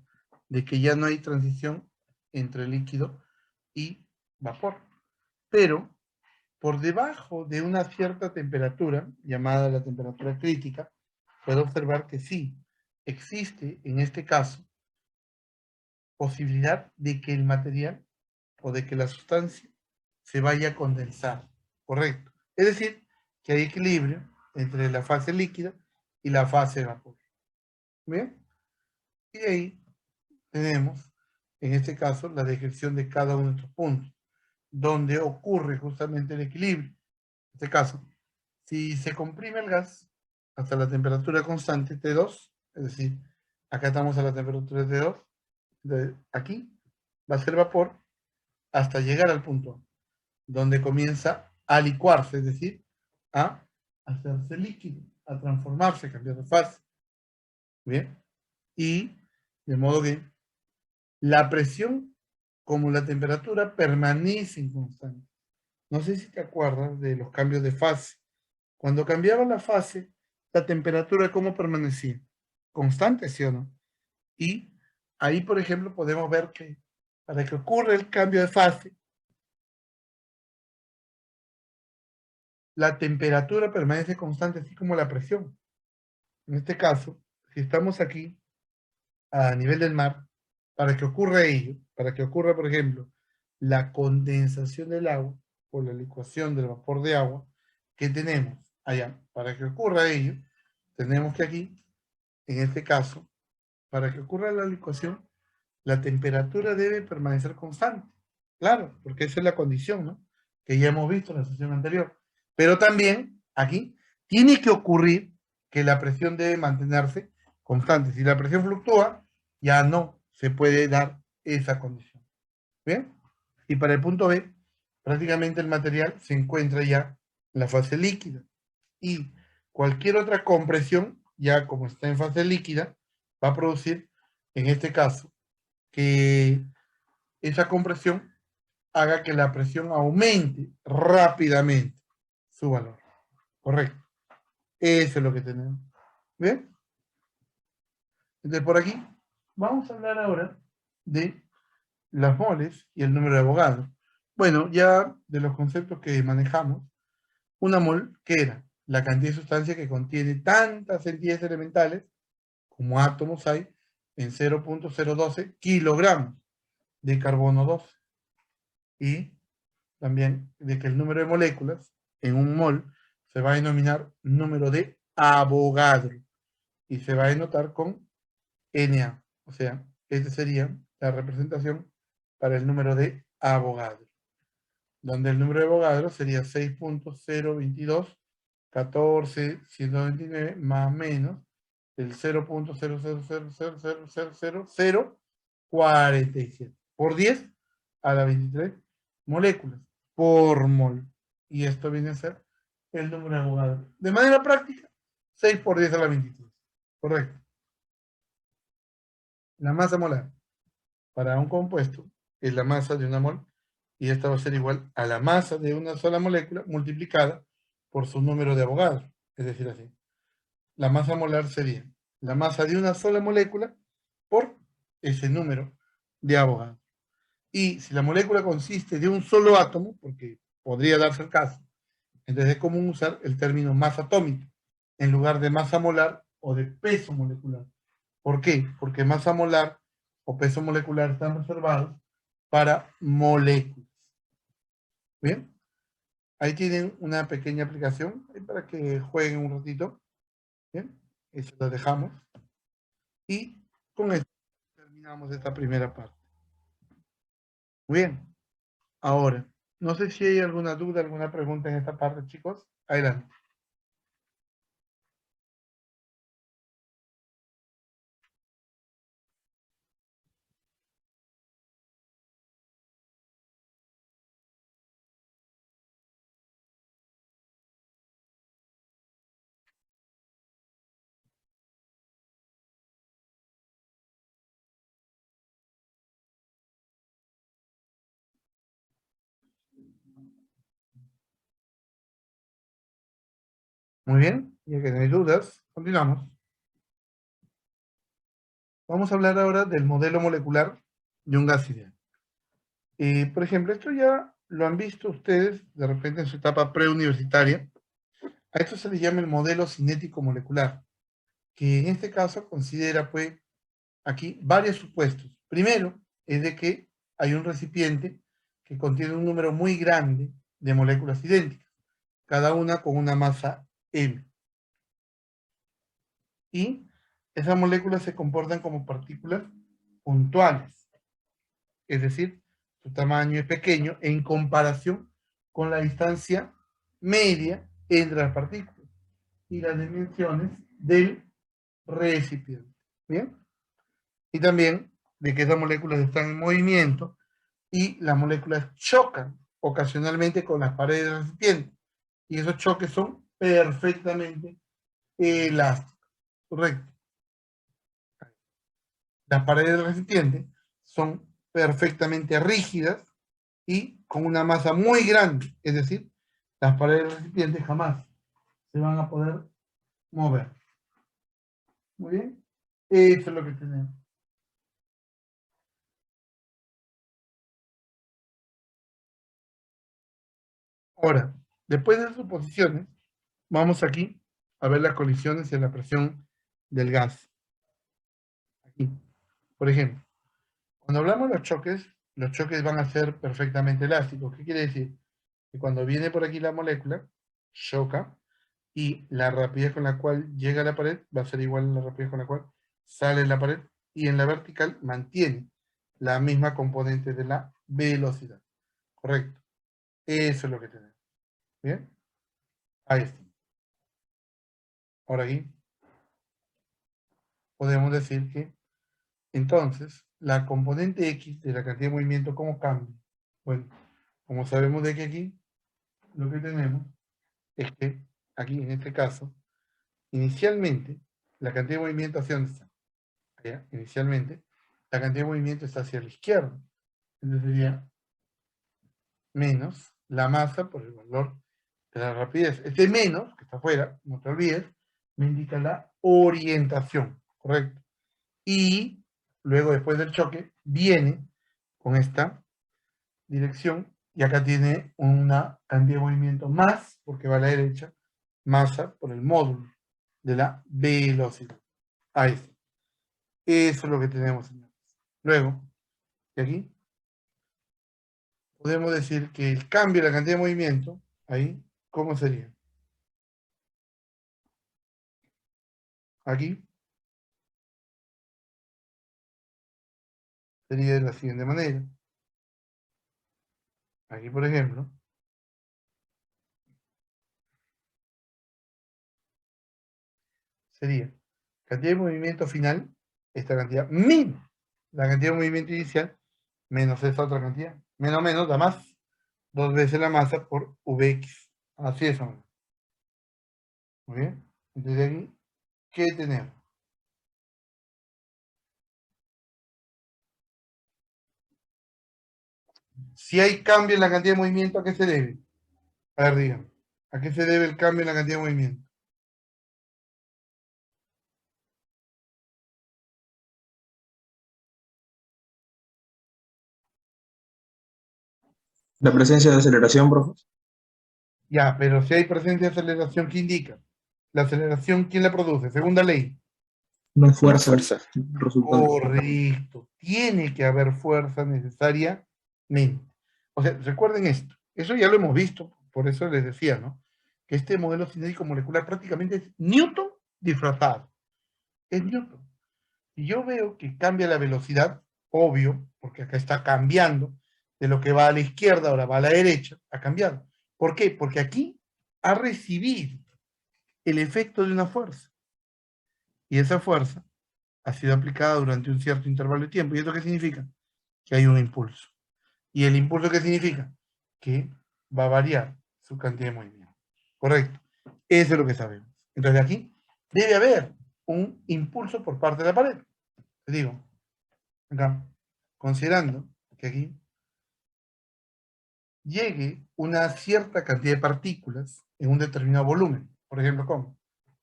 De que ya no hay transición entre líquido y vapor. Pero por debajo de una cierta temperatura, llamada la temperatura crítica, puedo observar que sí, existe en este caso posibilidad de que el material o de que la sustancia se vaya a condensar, ¿correcto? Es decir, que hay equilibrio entre la fase líquida y la fase de vapor. ¿Bien? Y ahí tenemos, en este caso, la descripción de cada uno de estos puntos, donde ocurre justamente el equilibrio. En este caso, si se comprime el gas hasta la temperatura constante T2, es decir, acá estamos a la temperatura de T2, aquí va a ser vapor hasta llegar al punto A, donde comienza a licuarse, es decir, a hacerse líquido, a transformarse, cambiar de fase. ¿Bien? Y de modo que la presión como la temperatura permanecen constantes. No sé si te acuerdas de los cambios de fase. Cuando cambiaba la fase, la temperatura, ¿cómo permanecía? Constante, ¿sí o no? Y ahí, por ejemplo, podemos ver que para que ocurra el cambio de fase, la temperatura permanece constante, así como la presión. En este caso, si estamos aquí a nivel del mar, para que ocurra ello, para que ocurra, por ejemplo, la condensación del agua o la licuación del vapor de agua, ¿qué tenemos allá? Para que ocurra ello, tenemos que aquí, en este caso, para que ocurra la licuación, la temperatura debe permanecer constante. Claro, porque esa es la condición, ¿no? Que ya hemos visto en la sesión anterior. Pero también, aquí, tiene que ocurrir que la presión debe mantenerse constante. Si la presión fluctúa, ya no se puede dar esa condición. ¿Bien? Y para el punto B, prácticamente el material se encuentra ya en la fase líquida. Y cualquier otra compresión, ya como está en fase líquida, va a producir, en este caso, que esa compresión haga que la presión aumente rápidamente su valor. Correcto. Eso es lo que tenemos. ¿Bien? Entonces, por aquí vamos a hablar ahora de las moles y el número de Avogadro. Bueno, ya de los conceptos que manejamos, una mol, ¿qué era? La cantidad de sustancia que contiene tantas entidades elementales como átomos hay en 0.012 kilogramos de carbono 12. Y también de que el número de moléculas en un mol se va a denominar número de Avogadro y se va a denotar con Na. O sea, esta sería la representación para el número de Avogadro, donde el número de Avogadro sería 6.022.14.129 más menos el 0.000000047 por 10 a la 23 moléculas por mol. Y esto viene a ser el número de Avogadro. De manera práctica, 6 por 10 a la 23. Correcto. La masa molar para un compuesto es la masa de una mol y esta va a ser igual a la masa de una sola molécula multiplicada por su número de Avogadro. Es decir, así. La masa molar sería la masa de una sola molécula por ese número de Avogadro. Y si la molécula consiste de un solo átomo, porque podría darse el caso, entonces es común usar el término masa atómica en lugar de masa molar o de peso molecular. ¿Por qué? Porque masa molar o peso molecular están reservados para moléculas. ¿Bien? Ahí tienen una pequeña aplicación para que jueguen un ratito. ¿Bien? Eso lo dejamos. Y con esto terminamos esta primera parte. Muy bien. Ahora, no sé si hay alguna duda, alguna pregunta en esta parte, chicos. Adelante. Muy bien, ya que no hay dudas, continuamos. Vamos a hablar ahora del modelo molecular de un gas ideal. Por ejemplo, esto ya lo han visto ustedes de repente en su etapa preuniversitaria. A esto se le llama el modelo cinético molecular, que en este caso considera, pues, aquí varios supuestos. Primero, es de que hay un recipiente que contiene un número muy grande de moléculas idénticas, cada una con una masa m. Y esas moléculas se comportan como partículas puntuales, es decir, su tamaño es pequeño en comparación con la distancia media entre las partículas y las dimensiones del recipiente. ¿Bien? Y también de que esas moléculas están en movimiento y las moléculas chocan ocasionalmente con las paredes del recipiente. Y esos choques son perfectamente elásticos. Correcto. Las paredes del recipiente son perfectamente rígidas y con una masa muy grande. Es decir, las paredes del recipiente jamás se van a poder mover. Muy bien. Eso es lo que tenemos. Ahora, después de suposiciones, vamos aquí a ver las colisiones y la presión del gas. Aquí, por ejemplo, cuando hablamos de los choques van a ser perfectamente elásticos. ¿Qué quiere decir? Que cuando viene por aquí la molécula, choca, y la rapidez con la cual llega a la pared va a ser igual a la rapidez con la cual sale de la pared, y en la vertical mantiene la misma componente de la velocidad. Correcto. Eso es lo que tenemos. ¿Bien? Ahí está. Ahora aquí podemos decir que entonces la componente X de la cantidad de movimiento, ¿cómo cambia? Bueno, como sabemos de que aquí lo que tenemos es que aquí en este caso, inicialmente la cantidad de movimiento hacia dónde está. Allá, inicialmente la cantidad de movimiento está hacia la izquierda. Entonces sería menos la masa por el valor de la rapidez. Este menos, que está afuera, no te olvides, me indica la orientación, ¿correcto? Y luego, después del choque, viene con esta dirección y acá tiene una cantidad de movimiento más, porque va a la derecha, masa por el módulo de la velocidad. Ahí está. Eso es lo que tenemos, señores. Luego, de aquí, podemos decir que el cambio de la cantidad de movimiento, ahí, ¿cómo sería? Aquí sería de la siguiente manera. Aquí, por ejemplo, sería cantidad de movimiento final, esta cantidad, menos la cantidad de movimiento inicial, menos esta otra cantidad. Menos menos da más, 2 veces la masa por Vx. Así es, hombre. Muy bien. Entonces aquí, ¿qué tenemos? Si hay cambio en la cantidad de movimiento, ¿a qué se debe? A ver, díganme. ¿A qué se debe el cambio en la cantidad de movimiento? La presencia de aceleración, profe. Ya, pero si hay presencia de aceleración, ¿qué indica? La aceleración, ¿quién la produce? Segunda ley. No hay La fuerza fuerza. resultante. Correcto. Tiene que haber fuerza necesariamente. O sea, recuerden esto. Eso ya lo hemos visto, por eso les decía, ¿no? Que este modelo cinético molecular prácticamente es Newton disfrazado. Es Newton. Y yo veo que cambia la velocidad, obvio, porque acá está cambiando, de lo que va a la izquierda, ahora va a la derecha, ha cambiado. ¿Por qué? Porque aquí ha recibido el efecto de una fuerza. Y esa fuerza ha sido aplicada durante un cierto intervalo de tiempo. ¿Y esto qué significa? Que hay un impulso. ¿Y el impulso qué significa? Que va a variar su cantidad de movimiento. Correcto. Eso es lo que sabemos. Entonces aquí debe haber un impulso por parte de la pared. Te digo, acá, considerando que aquí llegue una cierta cantidad de partículas en un determinado volumen. Por ejemplo, ¿cómo?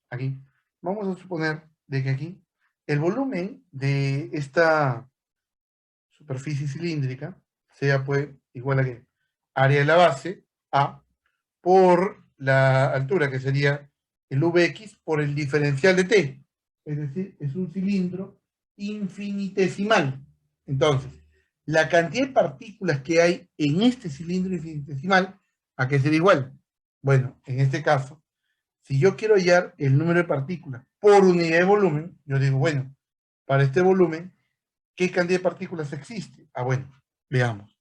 Aquí. Vamos a suponer de que aquí el volumen de esta superficie cilíndrica sea pues igual a que área de la base, A, por la altura, que sería el Vx por el diferencial de T. Es decir, es un cilindro infinitesimal. Entonces, la cantidad de partículas que hay en este cilindro infinitesimal, ¿a qué será igual? Bueno, en este caso, si yo quiero hallar el número de partículas por unidad de volumen, yo digo, bueno, para este volumen, ¿qué cantidad de partículas existe? Ah, bueno, veamos.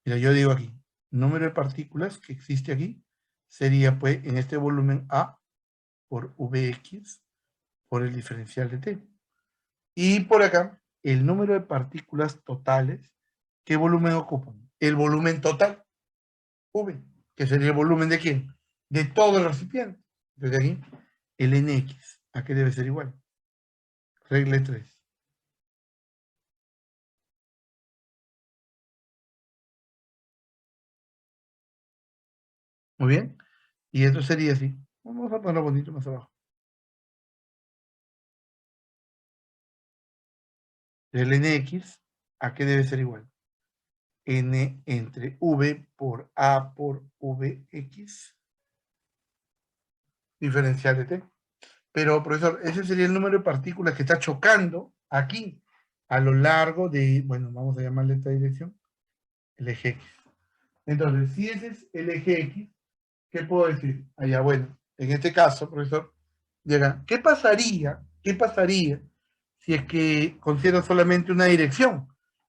Mira, yo digo aquí, número de partículas que existe aquí sería, pues, en este volumen A por Vx por el diferencial de T. Y por acá, el número de partículas totales, ¿qué volumen ocupan? El volumen total, V, que sería el volumen ¿de quién? De todo el recipiente. Entonces aquí, el Nx, ¿a qué debe ser igual? Regla 3. Muy bien. Y esto sería así. Vamos a ponerlo bonito más abajo. El Nx, ¿a qué debe ser igual? N entre V por A por Vx, diferencial de T. Pero, profesor, ese sería el número de partículas que está chocando aquí, a lo largo de, bueno, vamos a llamarle esta dirección, el eje X. Entonces, si ese es el eje X, ¿qué puedo decir? Allá, bueno, en este caso, profesor, llega, ¿qué pasaría si es que considero solamente una dirección?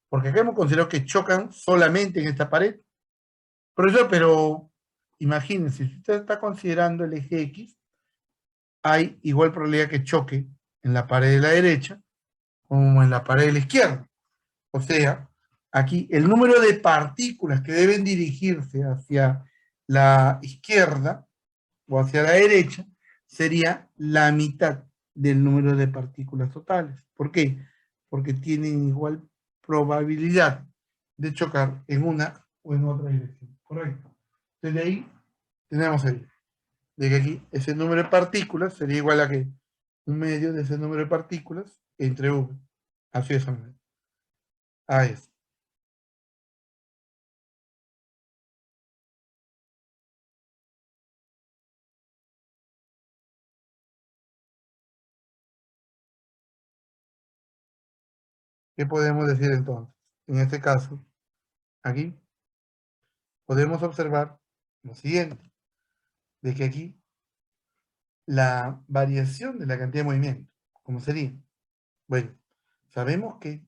Porque acá hemos considerado que chocan solamente en esta pared. Profesor, pero imagínense, si usted está considerando el eje X, hay igual probabilidad que choque en la pared de la derecha como en la pared de la izquierda. O sea, aquí el número de partículas que deben dirigirse hacia la izquierda o hacia la derecha sería la mitad del número de partículas totales. ¿Por qué? Porque tienen igual probabilidad de chocar en una o en otra dirección. Correcto. Desde ahí tenemos ahí, de que aquí ese número de partículas sería igual a que un medio de ese número de partículas entre V. Así es, amigo. Ahí es. ¿Qué podemos decir entonces? En este caso, aquí, podemos observar lo siguiente, de que aquí la variación de la cantidad de movimiento, ¿cómo sería? Bueno, sabemos que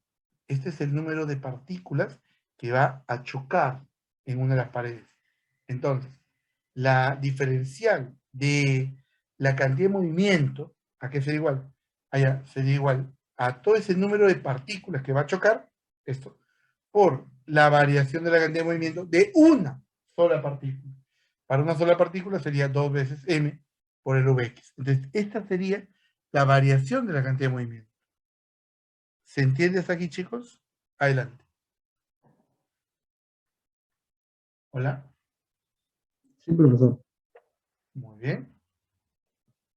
este es el número de partículas que va a chocar en una de las paredes. Entonces, la diferencial de la cantidad de movimiento, ¿a qué sería igual? Allá sería igual a todo ese número de partículas que va a chocar, esto, por la variación de la cantidad de movimiento de una sola partícula. Para una sola partícula sería 2 veces m por el Vx. Entonces, esta sería la variación de la cantidad de movimiento. ¿Se entiende hasta aquí, chicos? Adelante. Hola. Sí, profesor. Muy bien.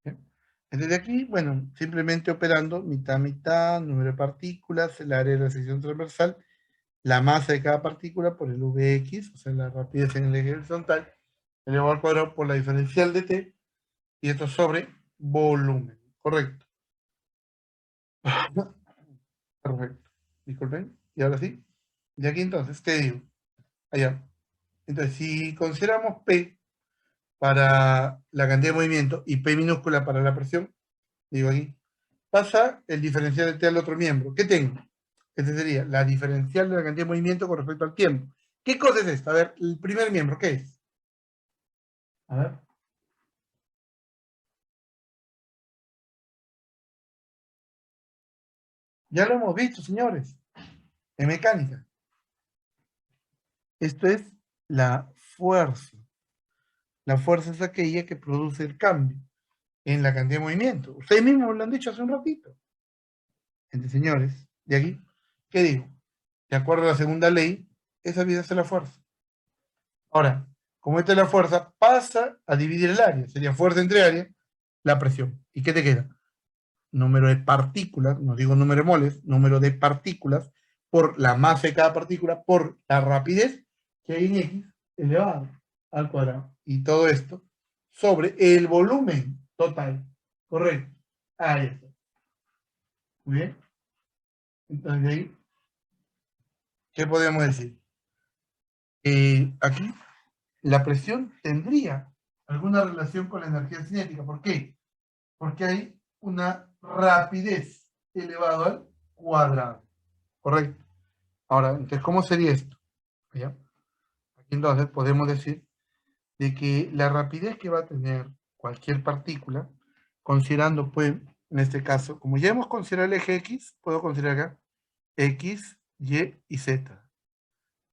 Bien. Desde aquí, bueno, simplemente operando mitad, mitad, número de partículas, el área de la sección transversal, la masa de cada partícula por el Vx, o sea, la rapidez en el eje horizontal, elevado al cuadrado por la diferencial de t, y esto sobre volumen. Correcto. Perfecto. Disculpen. Y ahora sí. De aquí entonces, ¿qué digo? Allá. Entonces, si consideramos P para la cantidad de movimiento y P minúscula para la presión, digo aquí, pasa el diferencial de T al otro miembro. ¿Qué tengo? Este sería la diferencial de la cantidad de movimiento con respecto al tiempo. ¿Qué cosa es esta? A ver, el primer miembro, ¿qué es? A ver. Ya lo hemos visto, señores, en mecánica. Esto es la fuerza. La fuerza es aquella que produce el cambio en la cantidad de movimiento. Ustedes mismos lo han dicho hace un ratito. Entonces, señores, de aquí, ¿qué digo? De acuerdo a la segunda ley, esa vida es la fuerza. Ahora, como esta es la fuerza, pasa a dividir el área. Sería fuerza entre área, la presión. ¿Y qué te queda? Número de partículas, no digo número de moles, número de partículas por la masa de cada partícula, por la rapidez que hay en X elevado al cuadrado. Y todo esto sobre el volumen total. Correcto. Ahí está. Muy bien. Entonces de ahí ¿qué podemos decir? Aquí la presión tendría alguna relación con la energía cinética. ¿Por qué? Porque hay una rapidez elevado al cuadrado. ¿Correcto? Ahora, entonces, ¿cómo sería esto? ¿Ya? Aquí entonces podemos decir de que la rapidez que va a tener cualquier partícula, considerando, pues, en este caso, como ya hemos considerado el eje X, puedo considerar acá X, Y y Z.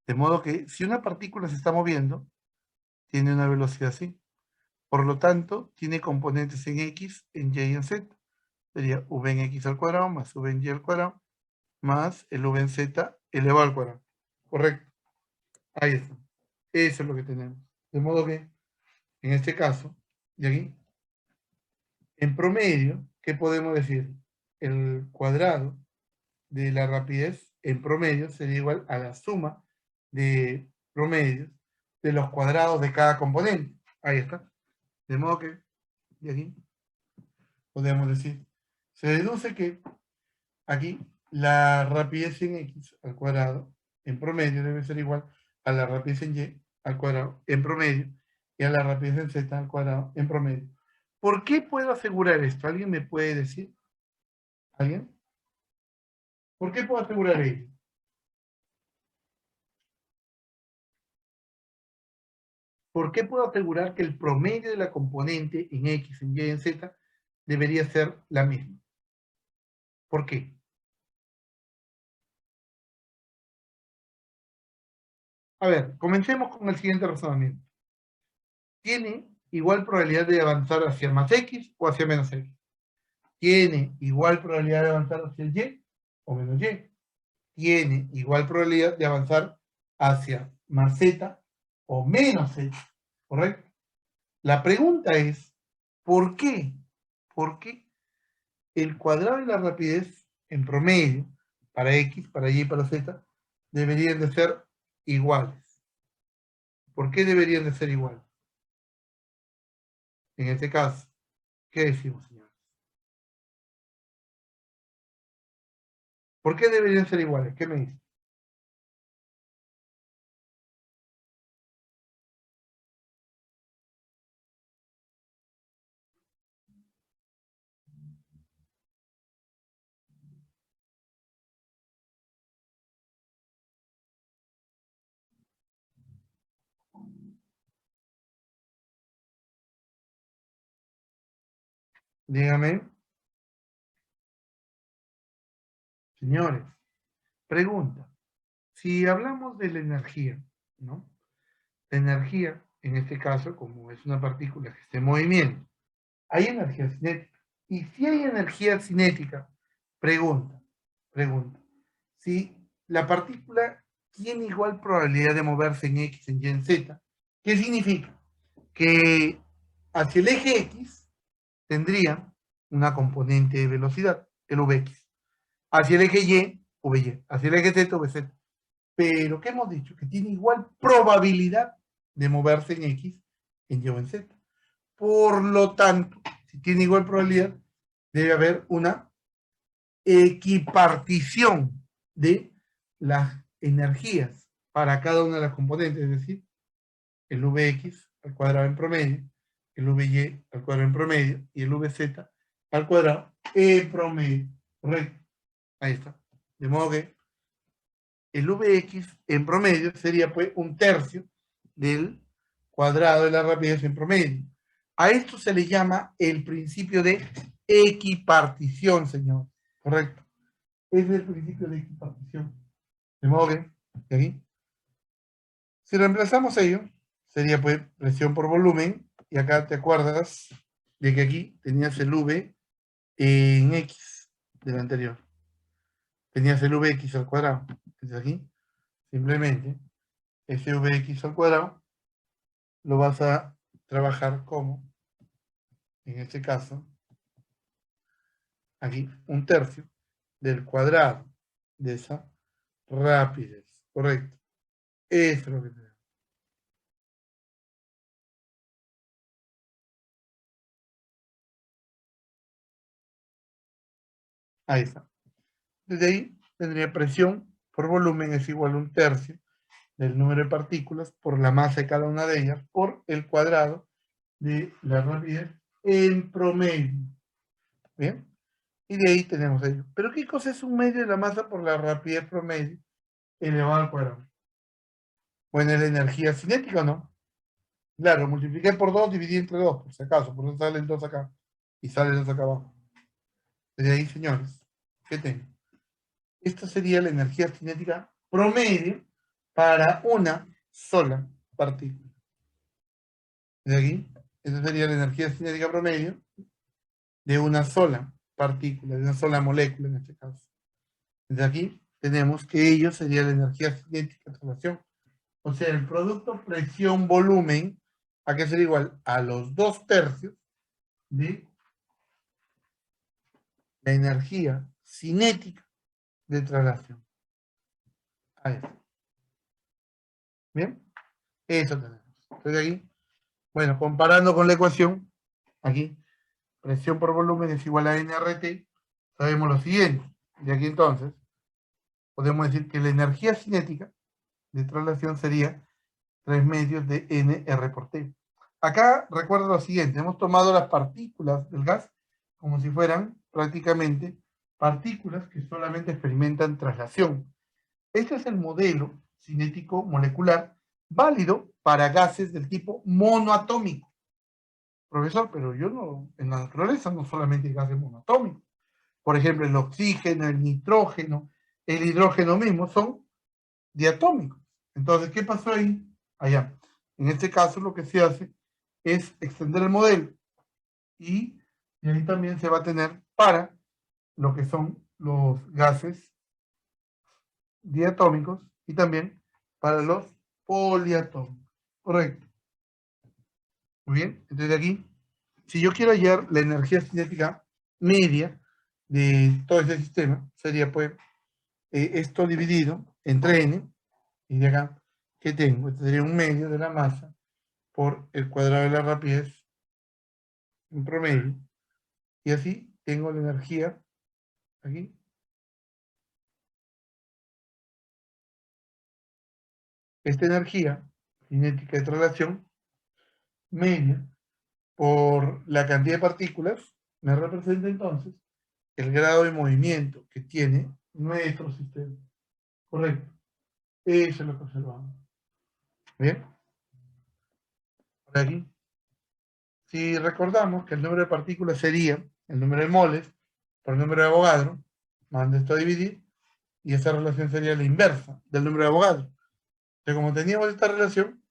De modo que si una partícula se está moviendo, tiene una velocidad así. Por lo tanto, tiene componentes en X, en Y y en Z. Sería V en X al cuadrado más V en Y al cuadrado más el V en Z elevado al cuadrado. ¿Correcto? Ahí está. Eso es lo que tenemos. De modo que, en este caso, de aquí, en promedio, ¿qué podemos decir? El cuadrado de la rapidez en promedio sería igual a la suma de promedios de los cuadrados de cada componente. Ahí está. De modo que, de aquí, podemos decir, se deduce que aquí la rapidez en X al cuadrado en promedio debe ser igual a la rapidez en Y al cuadrado en promedio y a la rapidez en Z al cuadrado en promedio. ¿Por qué puedo asegurar esto? ¿Alguien me puede decir? ¿Alguien? ¿Por qué puedo asegurar ello? ¿Por qué puedo asegurar que el promedio de la componente en X, en Y y en Z debería ser la misma? ¿Por qué? A ver, comencemos con el siguiente razonamiento. ¿Tiene igual probabilidad de avanzar hacia más X o hacia menos X? ¿Tiene igual probabilidad de avanzar hacia el Y o menos Y? ¿Tiene igual probabilidad de avanzar hacia más Z o menos Z? ¿Correcto? La pregunta es, ¿por qué? ¿Por qué el cuadrado de la rapidez en promedio para X, para Y y para Z deberían de ser iguales? ¿Por qué deberían de ser iguales? En este caso, ¿qué decimos, señores? ¿Por qué deberían ser iguales? ¿Qué me dice? Dígame, señores. Pregunta. Si hablamos de la energía, ¿no? La energía, en este caso, como es una partícula que está en movimiento, hay energía cinética. Y si hay energía cinética, pregunta, si la partícula tiene igual probabilidad de moverse en X, en Y, en Z, ¿qué significa? Que hacia el eje X tendría una componente de velocidad, el Vx. Hacia el eje Y, Vy. Hacia el eje Z, Vz. Pero, ¿qué hemos dicho? Que tiene igual probabilidad de moverse en X, en Y o en Z. Por lo tanto, si tiene igual probabilidad, debe haber una equipartición de las energías para cada una de las componentes, es decir, el Vx al cuadrado en promedio, el Vy al cuadrado en promedio y el Vz al cuadrado en promedio. Correcto. Ahí está. De modo que el Vx en promedio sería pues un tercio del cuadrado de la rapidez en promedio. A esto se le llama el principio de equipartición, señor. Correcto. Ese es el principio de equipartición. De modo que, aquí, si reemplazamos ello, sería pues presión por volumen, y acá te acuerdas de que aquí tenías el V en X del anterior. Tenías el Vx al cuadrado. Entonces aquí, simplemente, ese Vx al cuadrado lo vas a trabajar como, en este caso, aquí, un tercio del cuadrado de esa rapidez. Correcto. Eso es lo que tenemos. Ahí está. Desde ahí tendría presión por volumen es igual a 1/3 del número de partículas por la masa de cada una de ellas por el cuadrado de la rapidez en promedio. ¿Bien? Y de ahí tenemos ello. ¿Pero qué cosa es 1/2 de la masa por la rapidez promedio elevado al cuadrado? Bueno, ¿es la energía cinética o no? Claro, multipliqué por 2, dividí entre 2, por si acaso, por eso sale el 2 acá y sale el 2 acá abajo. De ahí, señores, ¿qué tengo? Esta sería la energía cinética promedio para una sola partícula. De aquí, esta sería la energía cinética promedio de una sola partícula, de una sola molécula en este caso. Desde aquí tenemos que ello sería la energía cinética de relación. O sea, el producto presión-volumen, ¿a qué sería igual? A los 2/3 de la energía cinética de traslación. A eso. ¿Bien? Eso tenemos. Entonces aquí, bueno, comparando con la ecuación, aquí, presión por volumen es igual a nRT, sabemos lo siguiente. De aquí entonces, podemos decir que la energía cinética de traslación sería 3/2 de nR por T. Acá recuerda lo siguiente, hemos tomado las partículas del gas como si fueran prácticamente partículas que solamente experimentan traslación. Este es el modelo cinético molecular válido para gases del tipo monoatómico. Profesor, pero yo no, en la naturaleza no solamente hay gases monoatómicos. Por ejemplo, el oxígeno, el nitrógeno, el hidrógeno mismo son diatómicos. Entonces, ¿qué pasó ahí? Allá. En este caso, lo que se hace es extender el modelo y ahí también se va a tener para lo que son los gases diatómicos y también para los poliatómicos. Correcto. Muy bien. Entonces, aquí, si yo quiero hallar la energía cinética media de todo este sistema, sería pues esto dividido entre n, y de acá, ¿qué tengo? Este sería 1/2 de la masa por el cuadrado de la rapidez en promedio. Y así tengo la energía aquí. Esta energía cinética de traslación media por la cantidad de partículas me representa entonces el grado de movimiento que tiene nuestro sistema. Correcto. Eso es lo que observamos. Bien. Por aquí. Si recordamos que el número de partículas sería el número de moles por el número de Avogadro, mando esto a dividir, y esta relación sería la inversa del número de Avogadro. Entonces, como teníamos esta relación,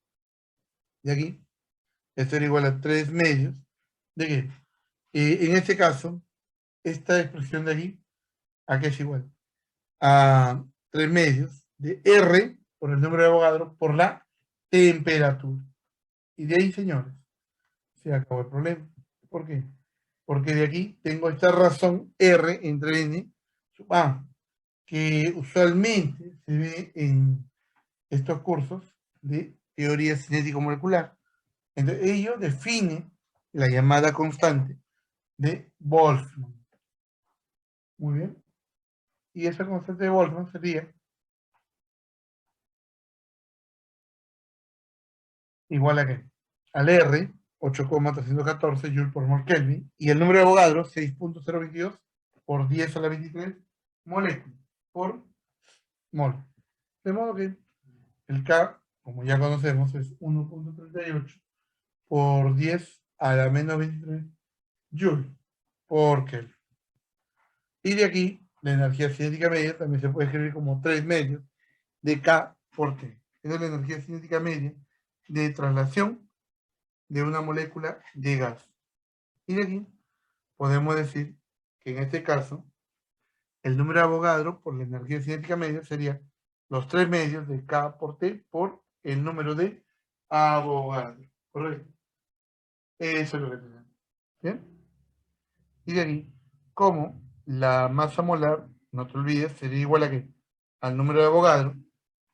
de aquí, esto era igual a 3/2 de qué? En este caso, esta expresión de aquí, ¿a qué es igual? A 3/2 de R por el número de Avogadro por la temperatura. Y de ahí, señores, se acabó el problema. ¿Por qué? Porque de aquí tengo esta razón R entre N sub A, que usualmente se ve en estos cursos de teoría cinético-molecular. Entonces, ello define la llamada constante de Boltzmann. Muy bien. Y esa constante de Boltzmann sería igual a ¿qué? Al R, 8,314 Joule por mol Kelvin, y el número de Avogadro, 6.022 por 10 a la 23 moléculas por mol. De modo que el K, como ya conocemos, es 1.38 por 10 a la menos 23 Joule por Kelvin. Y de aquí, la energía cinética media también se puede escribir como 3/2 de K por T. Esa es la energía cinética media de traslación de una molécula de gas. Y de aquí podemos decir que en este caso, el número de Avogadro por la energía cinética media sería los 3/2 de K por T por el número de Avogadro. ¿Correcto? Eso es lo que tenemos. ¿Bien? Y de aquí, como la masa molar, no te olvides, sería igual a qué? Al número de Avogadro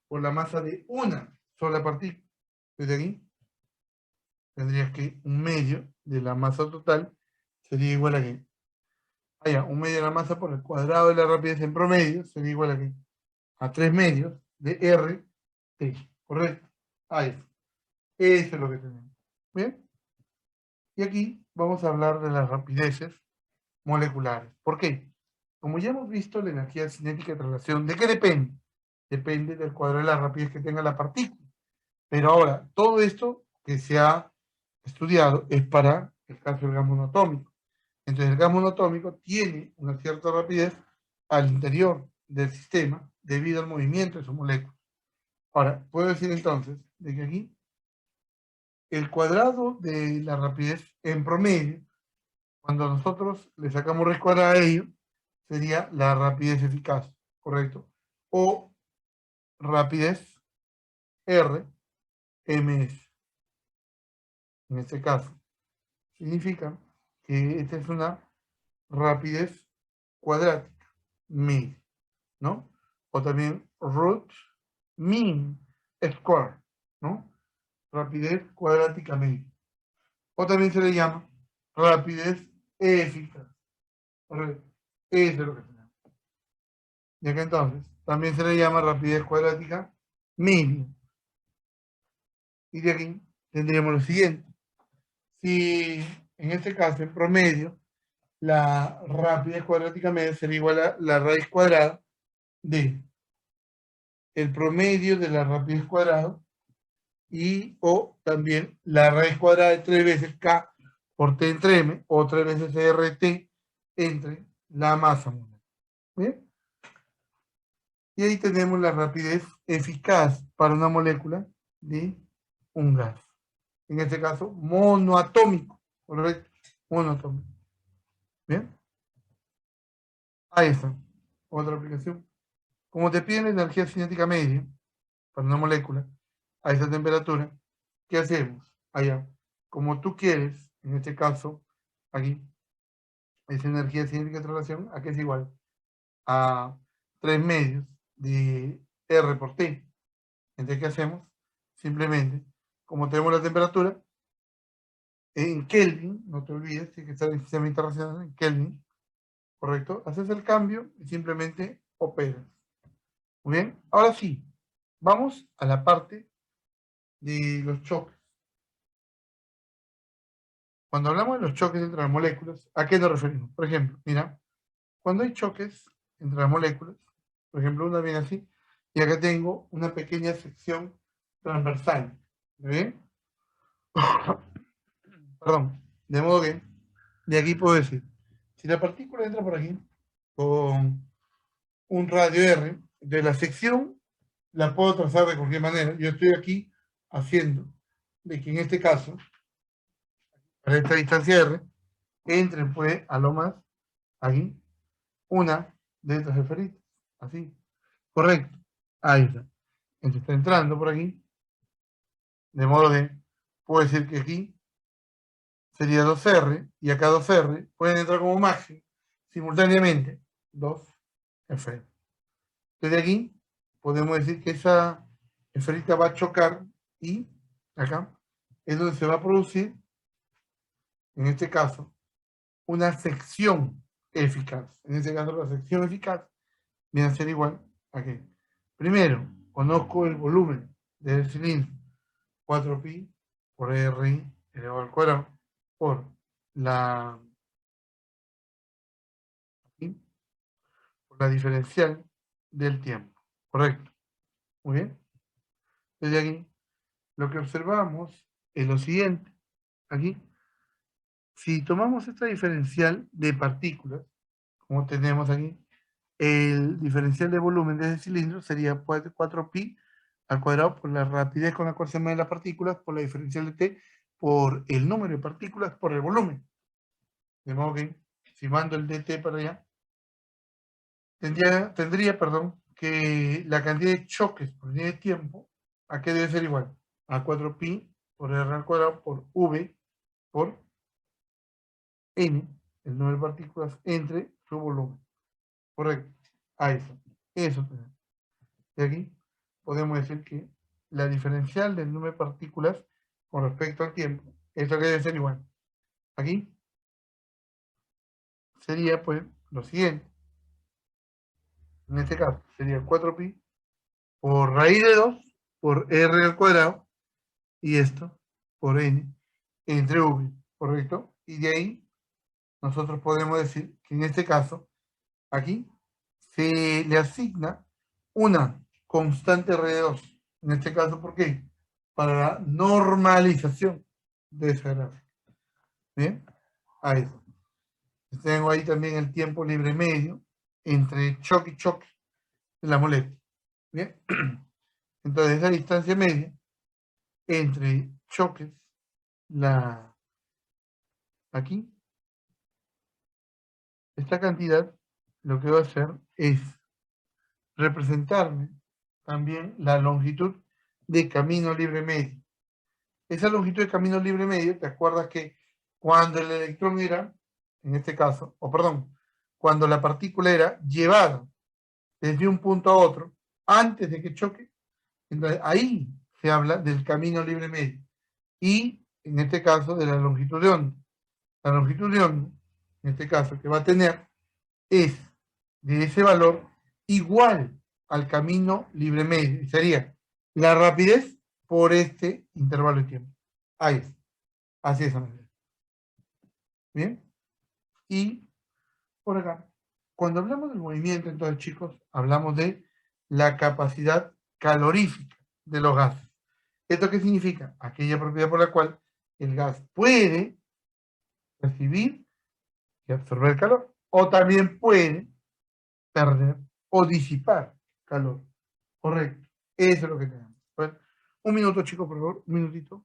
por la masa de una sola partícula. Desde aquí tendrías que 1/2 de la masa total sería igual a qué? 1/2 de la masa por el cuadrado de la rapidez en promedio sería igual a qué? a 3 medios de RT, ¿correcto? Ahí está. Eso es lo que tenemos. ¿Bien? Y aquí vamos a hablar de las rapideces moleculares. ¿Por qué? Como ya hemos visto, la energía cinética de traslación, ¿de qué depende? Depende del cuadrado de la rapidez que tenga la partícula. Pero ahora, todo esto que se ha estudiado es para el caso del gas monoatómico. Entonces, el gas monoatómico tiene una cierta rapidez al interior del sistema debido al movimiento de sus moléculas. Ahora, puedo decir entonces de que aquí el cuadrado de la rapidez en promedio, cuando nosotros le sacamos raíz cuadrada a ello, sería la rapidez eficaz, ¿correcto? O rapidez R, ms. En este caso, significa que esta es una rapidez cuadrática, media, ¿no? O también root mean square, ¿no? Rapidez cuadrática media. O también se le llama rapidez eficaz. Eso es lo que tenemos. Y acá entonces, también se le llama rapidez cuadrática media. Y de aquí tendríamos lo siguiente. Si en este caso, en promedio, la rapidez cuadrática media sería igual a la raíz cuadrada de el promedio de la rapidez cuadrada y o también la raíz cuadrada de 3 veces K por T entre M o 3 veces RT entre la masa molar. ¿Bien? Y ahí tenemos la rapidez eficaz para una molécula de un gas. En este caso, monoatómico. ¿Correcto? Monoatómico. ¿Bien? Ahí está. Otra aplicación. Como te piden la energía cinética media para una molécula a esa temperatura, ¿qué hacemos? Allá, como tú quieres, en este caso, aquí, esa energía cinética de traslación, aquí es igual a 3 medios de R por T. Entonces, ¿qué hacemos? Simplemente, como tenemos la temperatura, en Kelvin, no te olvides, tiene que estar en el sistema internacional en Kelvin, ¿correcto? Haces el cambio y simplemente operas. Muy bien, ahora sí, vamos a la parte de los choques. Cuando hablamos de los choques entre las moléculas, ¿a qué nos referimos? Por ejemplo, mira, cuando hay choques entre las moléculas, por ejemplo, una viene así, y acá tengo una pequeña sección transversal. ¿Bien? Perdón, de modo que de aquí puedo decir, si la partícula entra por aquí con un radio R, de la sección la puedo trazar de cualquier manera. Yo estoy aquí haciendo de que en este caso, para esta distancia R, entre pues a lo más aquí una de estas esferitas. Así. Correcto. Ahí está. Entonces está entrando por aquí. De modo de, puedo decir que aquí sería 2R y acá 2R. Pueden entrar como máximo simultáneamente 2 esferas. Desde aquí podemos decir que esa esferita va a chocar y acá es donde se va a producir, en este caso, una sección eficaz. En este caso, la sección eficaz viene a ser igual a que, primero, conozco el volumen del cilindro, 4pi por RI elevado al cuadrado, por la, por la diferencial del tiempo. ¿Correcto? Muy bien. Desde aquí, lo que observamos es lo siguiente. Aquí, si tomamos esta diferencial de partículas, como tenemos aquí, el diferencial de volumen de ese cilindro sería 4pi al cuadrado por la rapidez con la cual se mueven las partículas, por la diferencial de t, por el número de partículas, por el volumen. De modo que, si mando el dt para allá, tendría, que la cantidad de choques por unidad de tiempo, ¿a qué debe ser igual? A 4pi por r al cuadrado por v por n, el número de partículas, entre su volumen. Correcto. Ahí está. Eso tenemos. Y aquí podemos decir que la diferencial del número de partículas con respecto al tiempo, eso que debe ser igual. Aquí sería pues lo siguiente. En este caso sería 4pi por raíz de 2 por R al cuadrado y esto por N entre V, ¿correcto? Y de ahí nosotros podemos decir que en este caso, aquí, se le asigna una constante R2. En este caso, ¿por qué? Para la normalización de esa gráfica. ¿Bien? Ahí está. Tengo ahí también el tiempo libre medio entre choque y choque de la molécula. ¿Bien? Entonces, esa distancia media entre choques, aquí, esta cantidad, lo que va a hacer es representarme también la longitud de camino libre medio. Esa longitud de camino libre medio, ¿te acuerdas que cuando el electrón era, en este caso, o perdón, cuando la partícula era llevada desde un punto a otro, antes de que choque, entonces ahí se habla del camino libre medio. Y, en este caso, de la longitud de onda. La longitud de onda, en este caso, que va a tener, es de ese valor igual al camino libre medio. Sería la rapidez por este intervalo de tiempo. Ahí es. Así es, Andrés. Bien. Y por acá, cuando hablamos del movimiento, entonces, chicos, hablamos de la capacidad calorífica de los gases. ¿Esto qué significa? Aquella propiedad por la cual el gas puede recibir y absorber calor, o también puede perder o disipar calor. Correcto. Eso es lo que tenemos. Bueno, un minuto, chicos, por favor. Un minutito.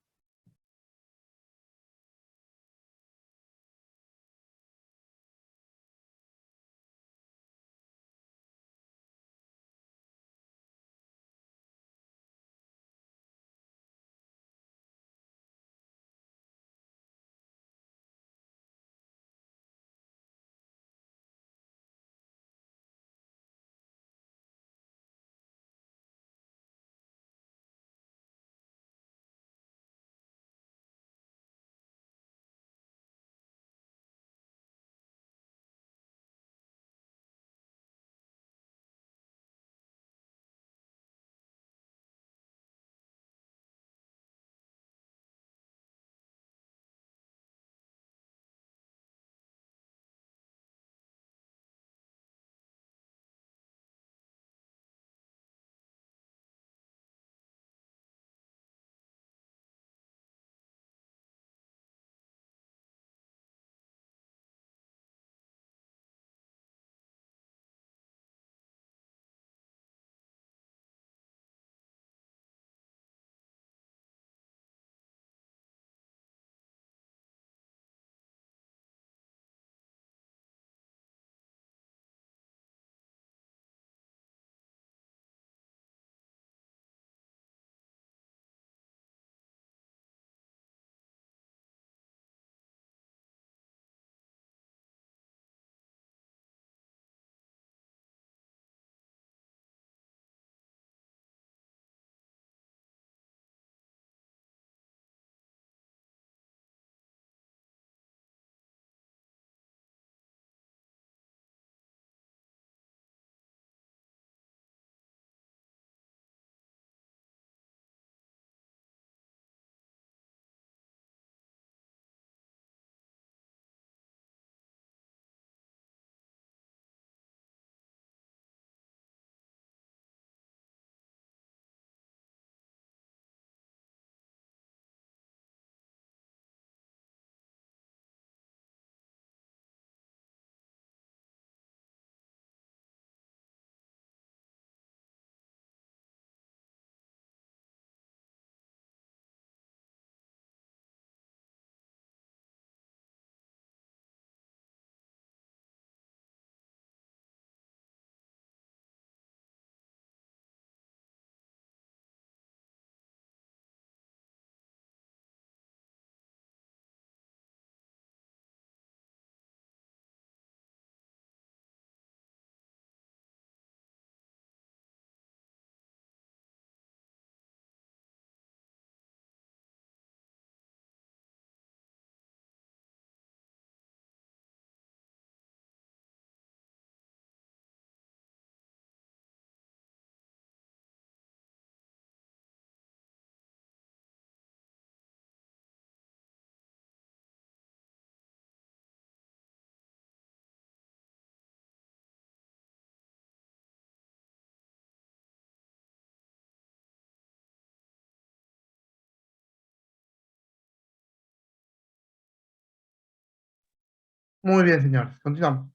Muy bien, señores. Continuamos.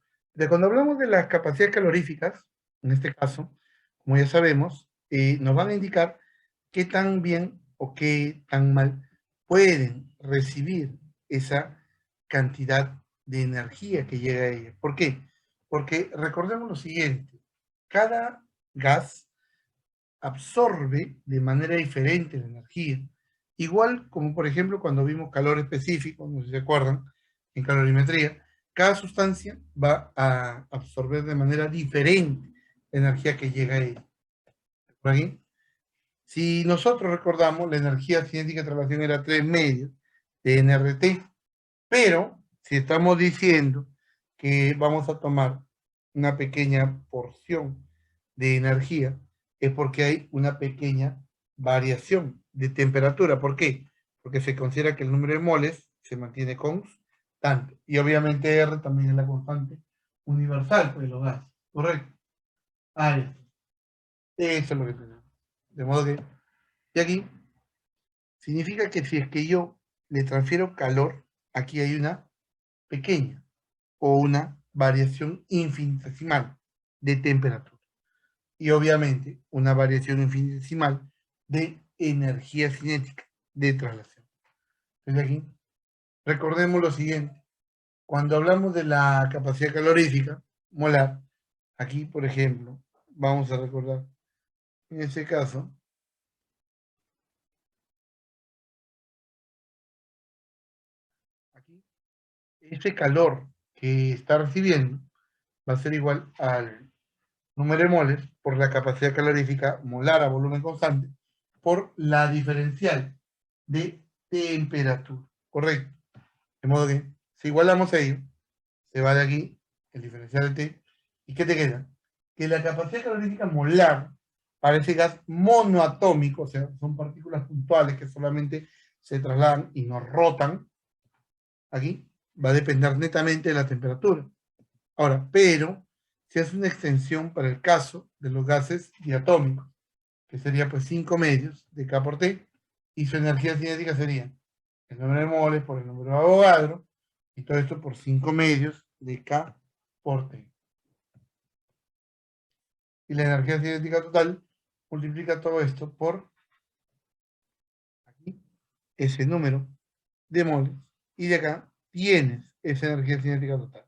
Cuando hablamos de las capacidades caloríficas, en este caso, como ya sabemos, nos van a indicar qué tan bien o qué tan mal pueden recibir esa cantidad de energía que llega a ellas. ¿Por qué? Porque recordemos lo siguiente, cada gas absorbe de manera diferente la energía. Igual como, por ejemplo, cuando vimos calor específico, no sé si se acuerdan, en calorimetría, cada sustancia va a absorber de manera diferente la energía que llega a ella. ¿Por aquí? Si nosotros recordamos, la energía cinética de traslación era 3 medios de nRT, pero si estamos diciendo que vamos a tomar una pequeña porción de energía, es porque hay una pequeña variación de temperatura. ¿Por qué? Porque se considera que el número de moles se mantiene constante. Y obviamente R también es la constante universal de los gases. ¿Correcto? Ahí está. Eso es lo que tenemos. De modo que, y aquí, significa que si es que yo le transfiero calor, aquí hay una pequeña o una variación infinitesimal de temperatura. Y obviamente una variación infinitesimal de energía cinética de traslación. Entonces aquí, recordemos lo siguiente. Cuando hablamos de la capacidad calorífica molar, aquí, por ejemplo, vamos a recordar, en este caso, aquí, este calor que está recibiendo va a ser igual al número de moles por la capacidad calorífica molar a volumen constante por la diferencial de temperatura. Correcto. De modo que si igualamos ello, se va de aquí el diferencial de T. ¿Y qué te queda? Que la capacidad calorífica molar para ese gas monoatómico, o sea, son partículas puntuales que solamente se trasladan y no rotan, aquí va a depender netamente de la temperatura. Ahora, pero si es una extensión para el caso de los gases diatómicos, que sería pues 5 medios de K por T, y su energía cinética sería el número de moles por el número de Avogadro, y todo esto por 5 medios de K por T. Y la energía cinética total multiplica todo esto por aquí, ese número de moles, y de acá tienes esa energía cinética total.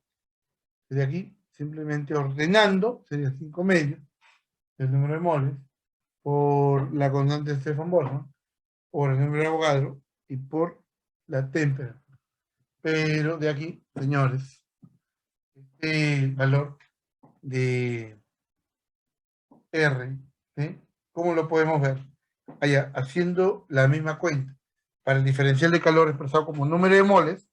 De aquí, simplemente ordenando, sería 5 medios del número de moles por la constante de Stefan Boltzmann, por el número de Avogadro y por la temperatura. Pero de aquí, señores, el valor de R, ¿sí? ¿Cómo lo podemos ver? Allá, haciendo la misma cuenta. Para el diferencial de calor expresado como número de moles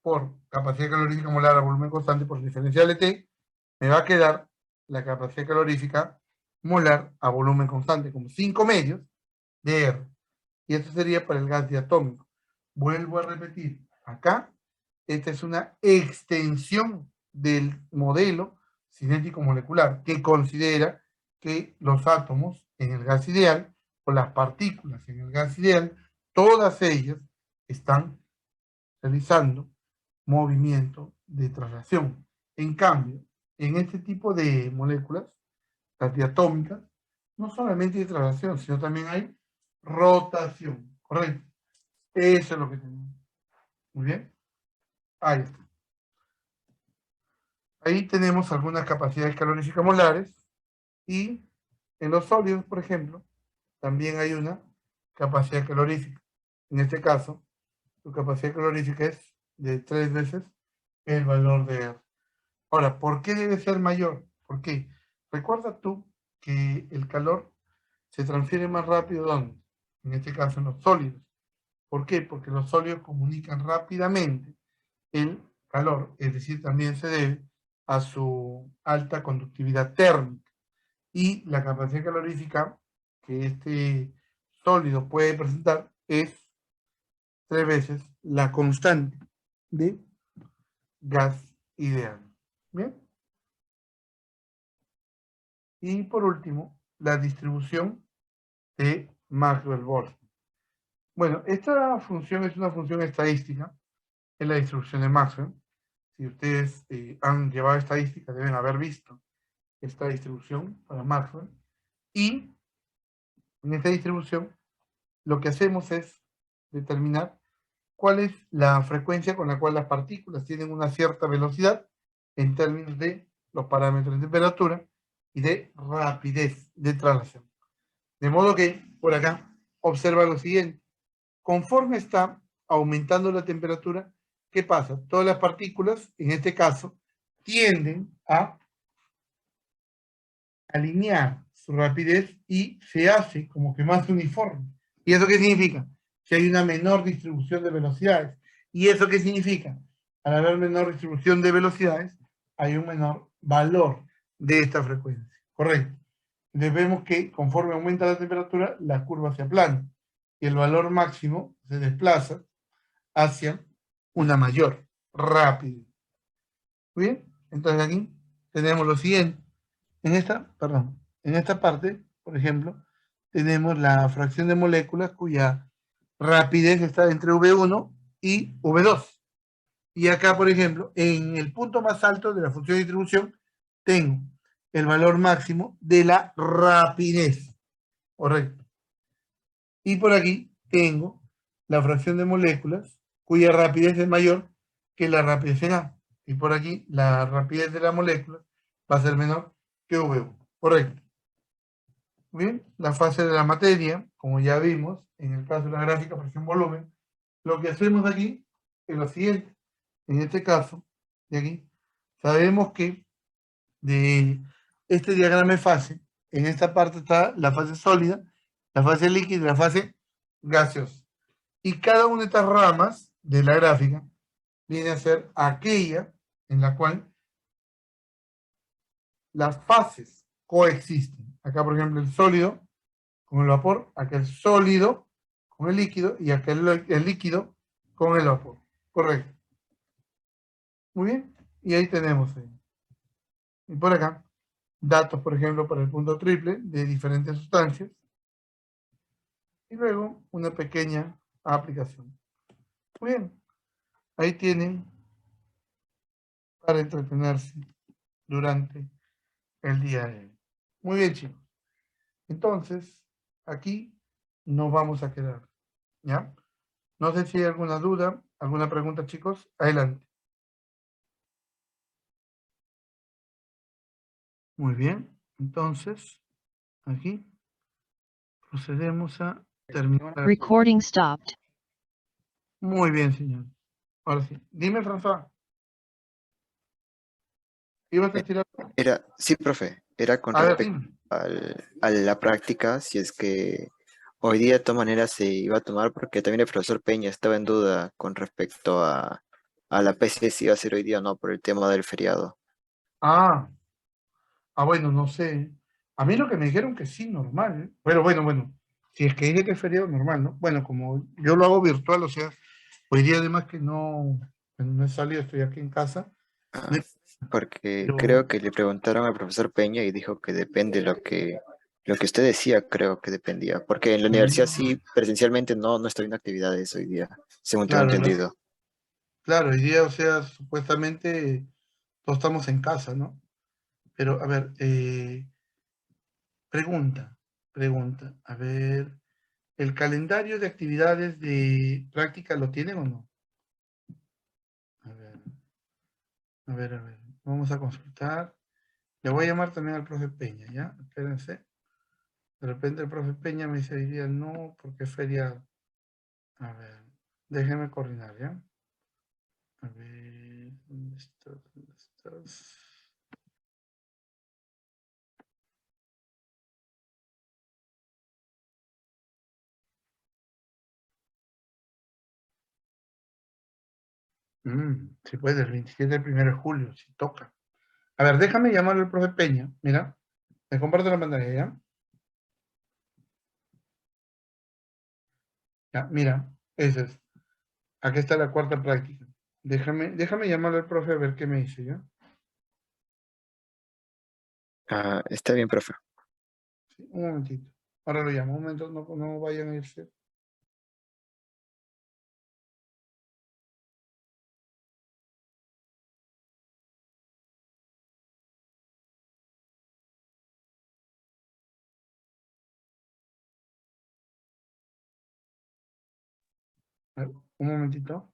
por capacidad calorífica molar a volumen constante por el diferencial de T, me va a quedar la capacidad calorífica molar a volumen constante como 5 medios de R. Y esto sería para el gas diatómico. Vuelvo a repetir, acá, esta es una extensión del modelo cinético molecular que considera que los átomos en el gas ideal o las partículas en el gas ideal, todas ellas están realizando movimiento de traslación. En cambio, en este tipo de moléculas, las diatómicas, no solamente hay traslación, sino también hay rotación, ¿correcto? Eso es lo que tenemos. Muy bien. Ahí está. Ahí tenemos algunas capacidades caloríficas molares y en los sólidos, por ejemplo, también hay una capacidad calorífica. En este caso, su capacidad calorífica es de 3 veces el valor de R. Ahora, ¿por qué debe ser mayor? ¿Por qué? Recuerda tú que el calor se transfiere más rápido ¿dónde? En este caso en los sólidos. ¿Por qué? Porque los sólidos comunican rápidamente el calor, es decir, también se debe a su alta conductividad térmica. Y la capacidad calorífica que este sólido puede presentar es 3 veces la constante de gas ideal. ¿Bien? Y por último, la distribución de Maxwell-Boltzmann. Bueno, esta función es una función estadística, es la distribución de Maxwell. si ustedes han llevado estadística, deben haber visto esta distribución para Maxwell. Y en esta distribución, lo que hacemos es determinar cuál es la frecuencia con la cual las partículas tienen una cierta velocidad en términos de los parámetros de temperatura y de rapidez de traslación. De modo que, por acá, observa lo siguiente. Conforme está aumentando la temperatura, ¿qué pasa? Todas las partículas, en este caso, tienden a alinear su rapidez y se hace como que más uniforme. ¿Y eso qué significa? Que hay una menor distribución de velocidades. ¿Y eso qué significa? Al haber menor distribución de velocidades, hay un menor valor de esta frecuencia. Correcto. Entonces vemos que conforme aumenta la temperatura, la curva se aplana y el valor máximo se desplaza hacia una mayor, rápido. ¿Muy bien? Entonces aquí tenemos lo siguiente. En esta parte, por ejemplo, tenemos la fracción de moléculas cuya rapidez está entre V1 y V2. Y acá, por ejemplo, en el punto más alto de la función de distribución, tengo el valor máximo de la rapidez. Correcto. Y por aquí tengo la fracción de moléculas cuya rapidez es mayor que la rapidez en A. Y por aquí la rapidez de la molécula va a ser menor que V1. Correcto. Bien, la fase de la materia, como ya vimos, en el caso de la gráfica presión-volumen, lo que hacemos aquí es lo siguiente. En este caso, de aquí, sabemos que de este diagrama de fase, en esta parte está la fase sólida, la fase líquida y la fase gaseosa. Y cada una de estas ramas de la gráfica viene a ser aquella en la cual las fases coexisten. Acá, por ejemplo, el sólido con el vapor, aquel sólido con el líquido y aquel el líquido con el vapor. Correcto. Muy bien. Y ahí tenemos. Y por acá, datos, por ejemplo, para el punto triple de diferentes sustancias. Y luego una pequeña aplicación. Muy bien. Ahí tienen para entretenerse durante el día de hoy. Muy bien, chicos. Entonces, aquí nos vamos a quedar. ¿Ya? No sé si hay alguna duda, alguna pregunta, chicos. Adelante. Muy bien. Entonces, aquí procedemos a terminar. Recording stopped. Muy bien, señor. Ahora sí. Dime, François. ¿Ibas a decir algo? Sí, profe, era con A ver, respecto dime. a la práctica, si es que hoy día de todas maneras se iba a tomar, porque también el profesor Peña estaba en duda con respecto a la PC si iba a ser hoy día o no, por el tema del feriado. Ah, bueno, no sé. A mí lo que me dijeron que sí, normal, ¿eh? Pero bueno. Si es que dice que es feriado, normal, ¿no? Bueno, como yo lo hago virtual, o sea, hoy día además que no he salido, estoy aquí en casa. No Ah, hay- porque Pero, creo que le preguntaron al profesor Peña y dijo que depende lo que usted decía, creo que dependía, porque en la universidad sí, presencialmente no estoy en actividades hoy día, según tengo claro, entendido. claro, hoy día, o sea, supuestamente todos estamos en casa, ¿no? Pero, a ver, pregunta, a ver, ¿el calendario de actividades de práctica lo tienen o no? A ver, a ver, vamos a consultar. Le voy a llamar también al profe Peña, ¿ya? Espérense. De repente el profe Peña me dice hoy día no, porque es feriado. A ver, déjeme coordinar, ¿ya? A ver, ¿dónde estás? ¿Dónde estás? Sí puede, el 27 del 1 de julio, si toca. A ver, déjame llamarle al profe Peña. Mira, me comparto la pantalla, ¿ya? Ya, mira, ese es. Aquí está la cuarta práctica. Déjame llamarle al profe a ver qué me dice, ¿ya? Ah, está bien, profe. Sí, un momentito. Ahora lo llamo. Un momento, no vayan a irse. Un momentito.